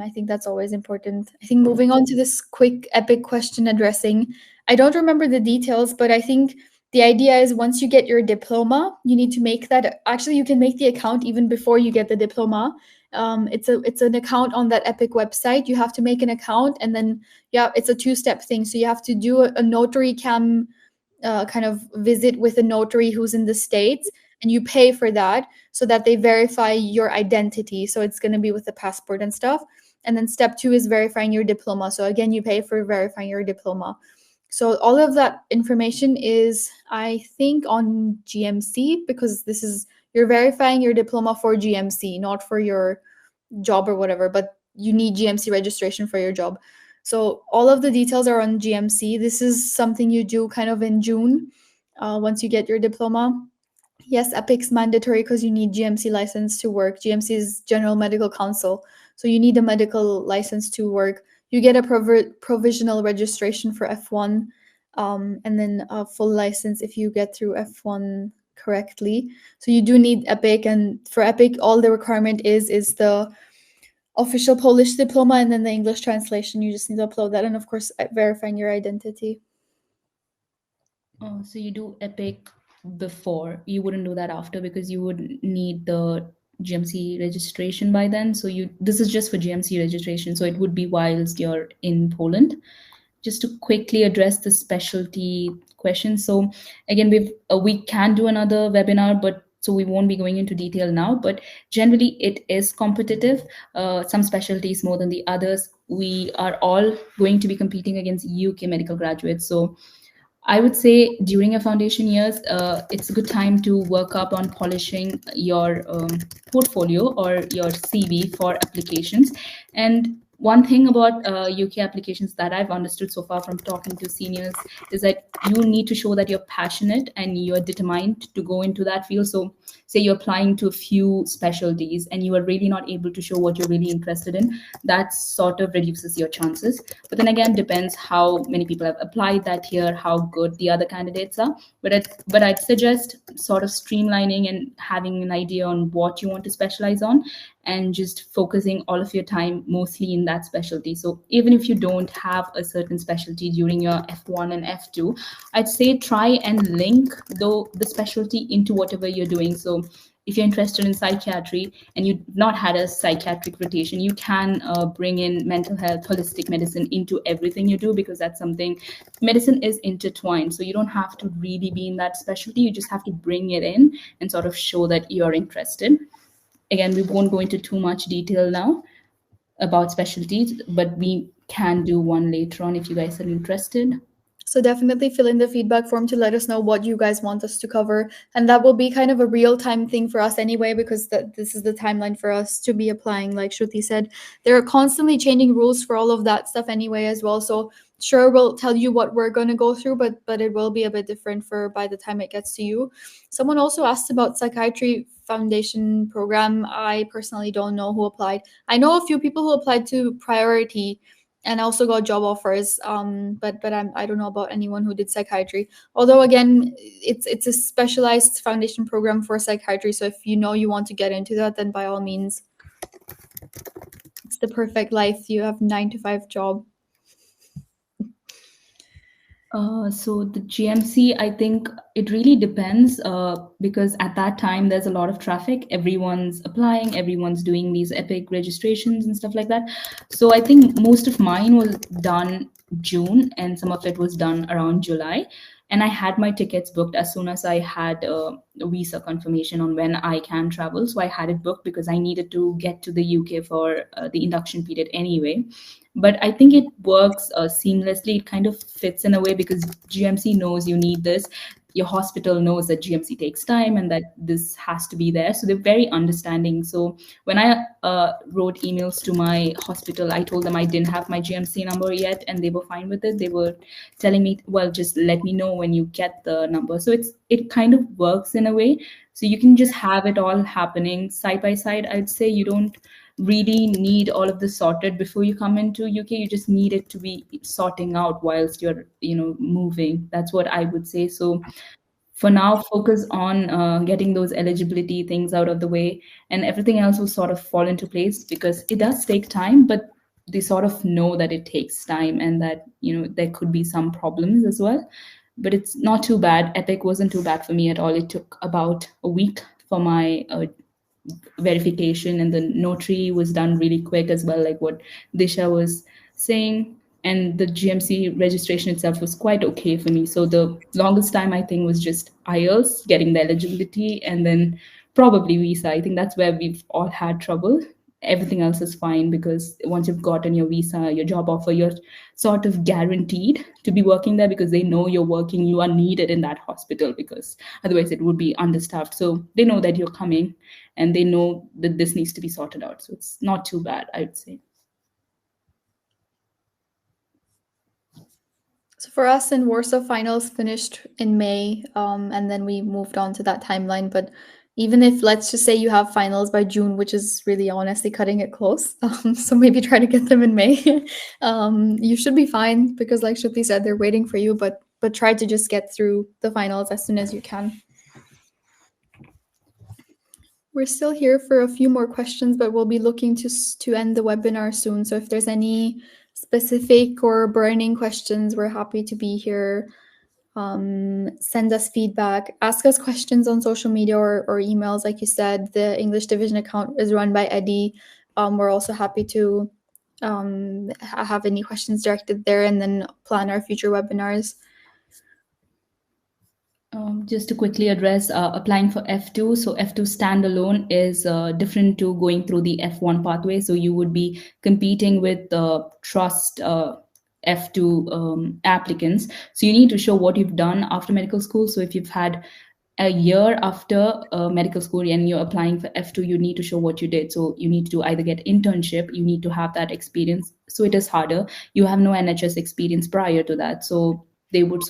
I think that's always important. I think moving on to this quick epic question addressing, I don't remember the details, but I think the idea is once you get your diploma, you need to make that. Actually, you can make the account even before you get the diploma. It's an account on that Epic website. You have to make an account, and then it's a 2-step thing. So you have to do a notary cam kind of visit with a notary who's in the States, and you pay for that so that they verify your identity. So it's going to be with the passport and stuff. And then step 2 is verifying your diploma. So again, you pay for verifying your diploma. So all of that information is, I think, on GMC, because this is, you're verifying your diploma for GMC, not for your job or whatever, but you need GMC registration for your job. So all of the details are on GMC. This is something you do kind of in June, once you get your diploma. Yes, EPIC's mandatory because you need GMC license to work. GMC is General Medical Council, so you need a medical license to work. You get a provisional registration for F1, and then a full license if you get through F1 correctly. So you do need EPIC, and for EPIC, all the requirement is the official Polish diploma and then the English translation. You just need to upload that, and of course, verifying your identity. Oh, so you do EPIC before, you wouldn't do that after, because you would need the GMC registration by then. So this is just for GMC registration, so it would be whilst you're in Poland. Just to quickly address the specialty question. So again, we can do another webinar, but so we won't be going into detail now, but generally it is competitive. Some specialties more than the others. We are all going to be competing against UK medical graduates. So I would say during your foundation years, it's a good time to work up on polishing your portfolio or your CV for applications. And one thing about UK applications that I've understood so far from talking to seniors is that you need to show that you're passionate and you're determined to go into that field. So say you're applying to a few specialties and you are really not able to show what you're really interested in, that sort of reduces your chances. But then again, depends how many people have applied that year, how good the other candidates are. But I'd suggest sort of streamlining and having an idea on what you want to specialize on, and just focusing all of your time mostly in that specialty. So even if you don't have a certain specialty during your F1 and F2, I'd say try and link the specialty into whatever you're doing. So if you're interested in psychiatry and you've not had a psychiatric rotation, you can bring in mental health, holistic medicine into everything you do, because that's something, medicine is intertwined. So you don't have to really be in that specialty. You just have to bring it in and sort of show that you're interested. Again, we won't go into too much detail now about specialties, but we can do one later on if you guys are interested. So definitely fill in the feedback form to let us know what you guys want us to cover. And that will be kind of a real-time thing for us anyway, because this is the timeline for us to be applying. Like Shruti said, there are constantly changing rules for all of that stuff anyway as well. So sure, we'll tell you what we're going to go through, but it will be a bit different for by the time it gets to you. Someone also asked about Psychiatry Foundation program. I personally don't know who applied. I know a few people who applied to Priority and also got job offers, but I don't know about anyone who did psychiatry. Although again, it's a specialized foundation program for psychiatry. So if you know you want to get into that, then by all means, it's the perfect life. You have 9-to-5 job. So the GMC, I think it really depends, because at that time there's a lot of traffic. Everyone's applying, everyone's doing these EPIC registrations and stuff like that. So I think most of mine was done June and some of it was done around July. And I had my tickets booked as soon as I had a visa confirmation on when I can travel. So I had it booked because I needed to get to the UK for the induction period anyway. But I think it works seamlessly. It kind of fits in a way because GMC knows you need this. Your hospital knows that GMC takes time and that this has to be there. So they're very understanding. So when I wrote emails to my hospital, I told them I didn't have my GMC number yet, and they were fine with it. They were telling me, well, just let me know when you get the number. So it kind of works in a way. So you can just have it all happening side by side. I'd say you don't really need all of this sorted before you come into UK. You just need it to be sorting out whilst you're moving. That's what I would say. So for now, focus on getting those eligibility things out of the way, and everything else will sort of fall into place, because it does take time, but they sort of know that it takes time and that there could be some problems as well. But it's not too bad. EPIC wasn't too bad for me at all. It took about a week for my verification, and the notary was done really quick as well, like what Disha was saying. and the GMC registration itself was quite okay for me. So the longest time I think was just IELTS, getting the eligibility, and then probably visa. I think that's where we've all had trouble. Everything else is fine because once you've gotten your visa, your job offer, you're sort of guaranteed to be working there because they know you're working, you are needed in that hospital, because otherwise it would be understaffed. So they know that you're coming and they know that this needs to be sorted out. So it's not too bad, I would say. So for us in Warsaw, finals finished in May, and then we moved on to that timeline. But even if, let's just say you have finals by June, which is really honestly cutting it close, so maybe try to get them in May. You should be fine because, like Shruti said, they're waiting for you. But try to just get through the finals as soon as you can. We're still here for a few more questions, but we'll be looking to end the webinar soon. So if there's any specific or burning questions, we're happy to be here. Send us feedback, ask us questions on social media or emails. Like you said, the English division account is run by Eddie. We're also happy to have any questions directed there and then plan our future webinars. Just to quickly address applying for F2. So F2 standalone is different to going through the F1 pathway. So you would be competing with trust F2 applicants. So you need to show what you've done after medical school. So if you've had a year after medical school and you're applying for F2, you need to show what you did. So you need to either get internship, you need to have that experience. So it is harder. You have no NHS experience prior to that. So they would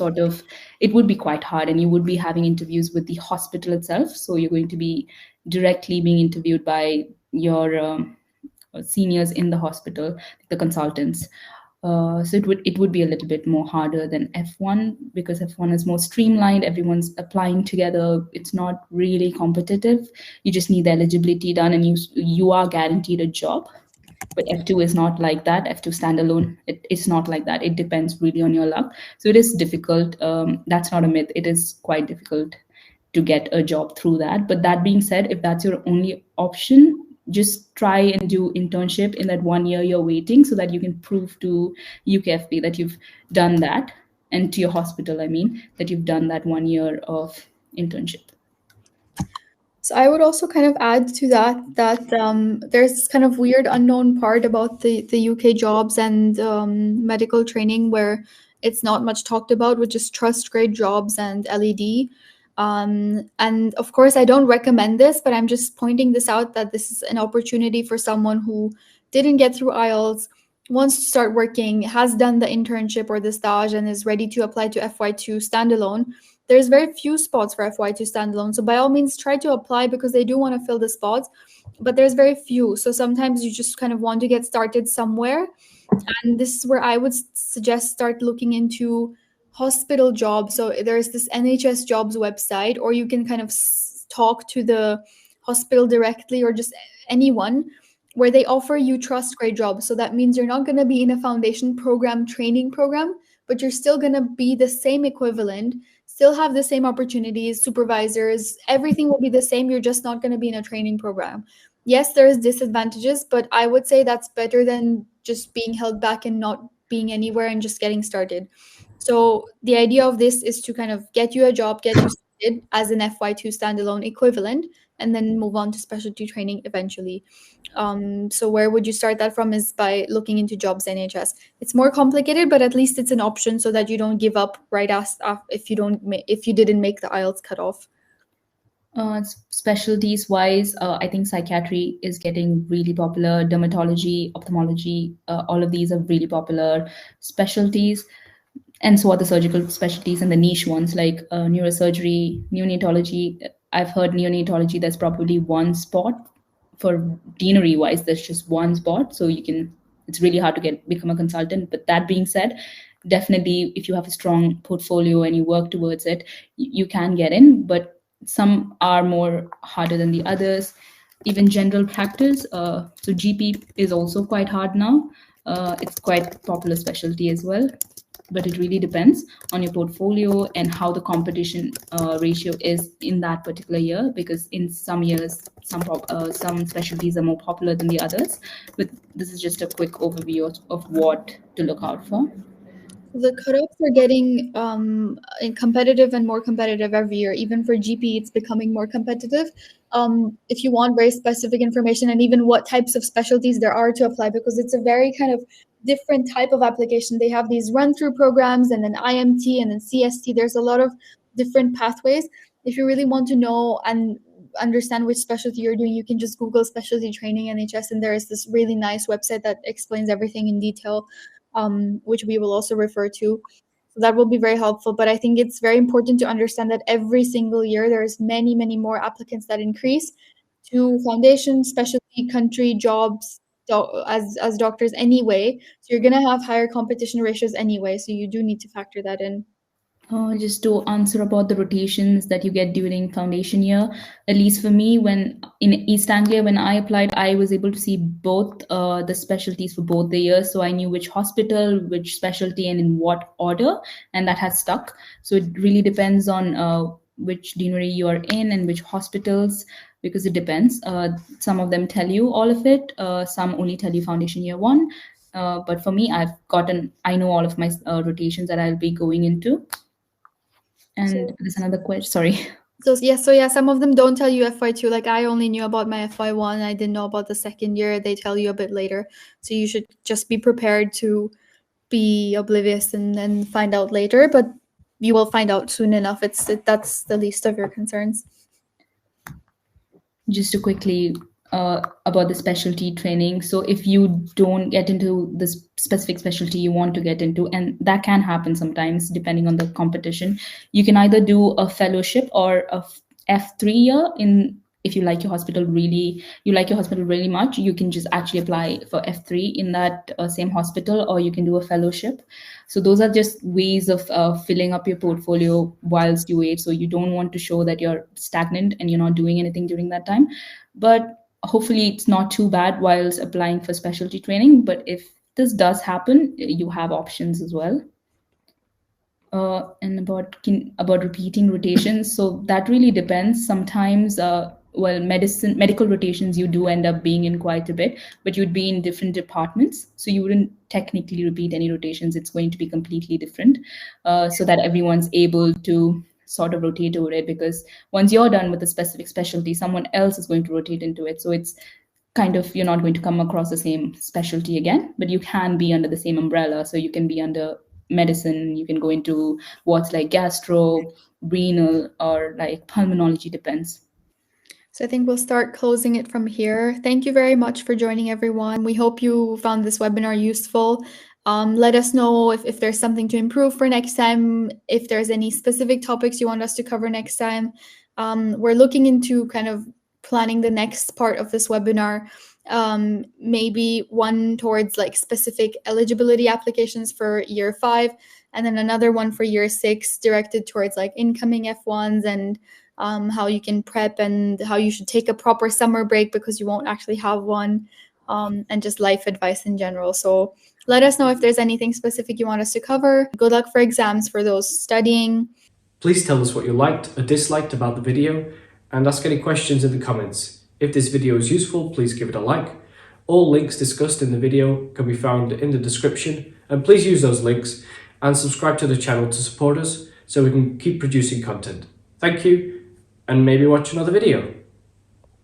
it would be quite hard, and you would be having interviews with the hospital itself. So you're going to be directly being interviewed by your seniors in the hospital, the consultants. So it would be a little bit more harder than F1 because F1 is more streamlined. Everyone's applying together. It's not really competitive. You just need the eligibility done, and you are guaranteed a job. But F2 is not like that. F2 standalone, it's not like that. It depends really on your luck. So it is difficult. That's not a myth. It is quite difficult to get a job through that. But that being said, if that's your only option, just try and do internship in that 1 year you're waiting, so that you can prove to UKFP that you've done that, and to your hospital, I mean, that you've done that 1 year of internship. So I would also kind of add to that there's this kind of weird unknown part about the UK jobs and medical training where it's not much talked about, which is trust grade jobs and LED. And of course, I don't recommend this, but I'm just pointing this out that this is an opportunity for someone who didn't get through IELTS, wants to start working, has done the internship or the stage, and is ready to apply to FY2 standalone. There's very few spots for FY2 standalone. So by all means, try to apply because they do want to fill the spots, but there's very few. So sometimes you just kind of want to get started somewhere. And this is where I would suggest start looking into hospital jobs. So there's this NHS jobs website, or you can kind of talk to the hospital directly or just anyone where they offer you trust grade jobs. So that means you're not going to be in a foundation program training program, but you're still going to be the same equivalent, still have the same opportunities, supervisors, everything will be the same. You're just not going to be in a training program. Yes, there's disadvantages, but I would say that's better than just being held back and not being anywhere and just getting started. So the idea of this is to kind of get you a job, get you started as an FY2 standalone equivalent, and then move on to specialty training eventually. So where would you start that from is by looking into jobs NHS. It's more complicated, but at least it's an option so that you don't give up right if you didn't make the IELTS cutoff. Specialties wise, I think psychiatry is getting really popular. Dermatology, ophthalmology, all of these are really popular specialties. And so are the surgical specialties and the niche ones like neurosurgery, neonatology. I've heard neonatology, there's probably one spot. For deanery wise, there's just one spot. So it's really hard to become a consultant. But that being said, definitely if you have a strong portfolio and you work towards it, you can get in. But some are more harder than the others. Even general practice. So GP is also quite hard now. It's quite popular specialty as well. but it really depends on your portfolio and how the competition ratio is in that particular year, because in some years some specialties are more popular than the others. But this is just a quick overview of what to look out for. The cutoffs are getting competitive and more competitive every year. Even for GP, it's becoming more competitive. If you want very specific information and even what types of specialties there are to apply, because it's a very kind of different type of application. They have these run-through programs and then IMT and then CST. There's a lot of different pathways. If you really want to know and understand which specialty you're doing, you can just Google specialty training NHS, and there is this really nice website that explains everything in detail, which we will also refer to. So that will be very helpful. But I think it's very important to understand that every single year there's many, many more applicants that increase to foundation, specialty, country, jobs, as doctors anyway. So you're going to have higher competition ratios anyway. So you do need to factor that in. Just to answer about the rotations that you get during foundation year, at least for me, when in East Anglia, when I applied, I was able to see both the specialties for both the years. So I knew which hospital, which specialty, and in what order, and that has stuck. So it really depends on which deanery you are in and which hospitals, because it depends. Some of them tell you all of it, some only tell you foundation year 1. But for me, I know all of my rotations that I'll be going into. And there's another question, sorry. So yeah, some of them don't tell you FY2. Like I only knew about my FY1. I didn't know about the second year. They tell you a bit later. So you should just be prepared to be oblivious and then find out later. But you will find out soon enough. That's the least of your concerns. Just to quickly about the specialty training. So if you don't get into the specific specialty you want to get into, and that can happen sometimes depending on the competition, you can either do a fellowship or a F3 year. If you like your hospital really much, you can just actually apply for F3 in that same hospital, or you can do a fellowship. So those are just ways of filling up your portfolio whilst you wait. So you don't want to show that you're stagnant and you're not doing anything during that time. But hopefully it's not too bad whilst applying for specialty training. But if this does happen, you have options as well. And about repeating rotations, so that really depends. Sometimes, medical rotations, you do end up being in quite a bit, but you'd be in different departments. So you wouldn't technically repeat any rotations. It's going to be completely different, so that everyone's able to sort of rotate over it, because once you're done with a specific specialty, someone else is going to rotate into it. So it's kind of, you're not going to come across the same specialty again, but you can be under the same umbrella. So you can be under medicine, you can go into what's like gastro, renal, or like pulmonology, depends. So I think we'll start closing it from here. Thank you very much for joining, everyone. We hope you found this webinar useful. Let us know if there's something to improve for next time, if there's any specific topics you want us to cover next time. We're looking into kind of planning the next part of this webinar, maybe one towards like specific eligibility applications for year 5, and then another one for year 6 directed towards like incoming F1s and how you can prep and how you should take a proper summer break because you won't actually have one, and just life advice in general. So let us know if there's anything specific you want us to cover. Good luck for exams for those studying. Please tell us what you liked or disliked about the video and ask any questions in the comments. If this video is useful, please give it a like. All links discussed in the video can be found in the description, and please use those links and subscribe to the channel to support us so we can keep producing content. Thank you, and maybe watch another video.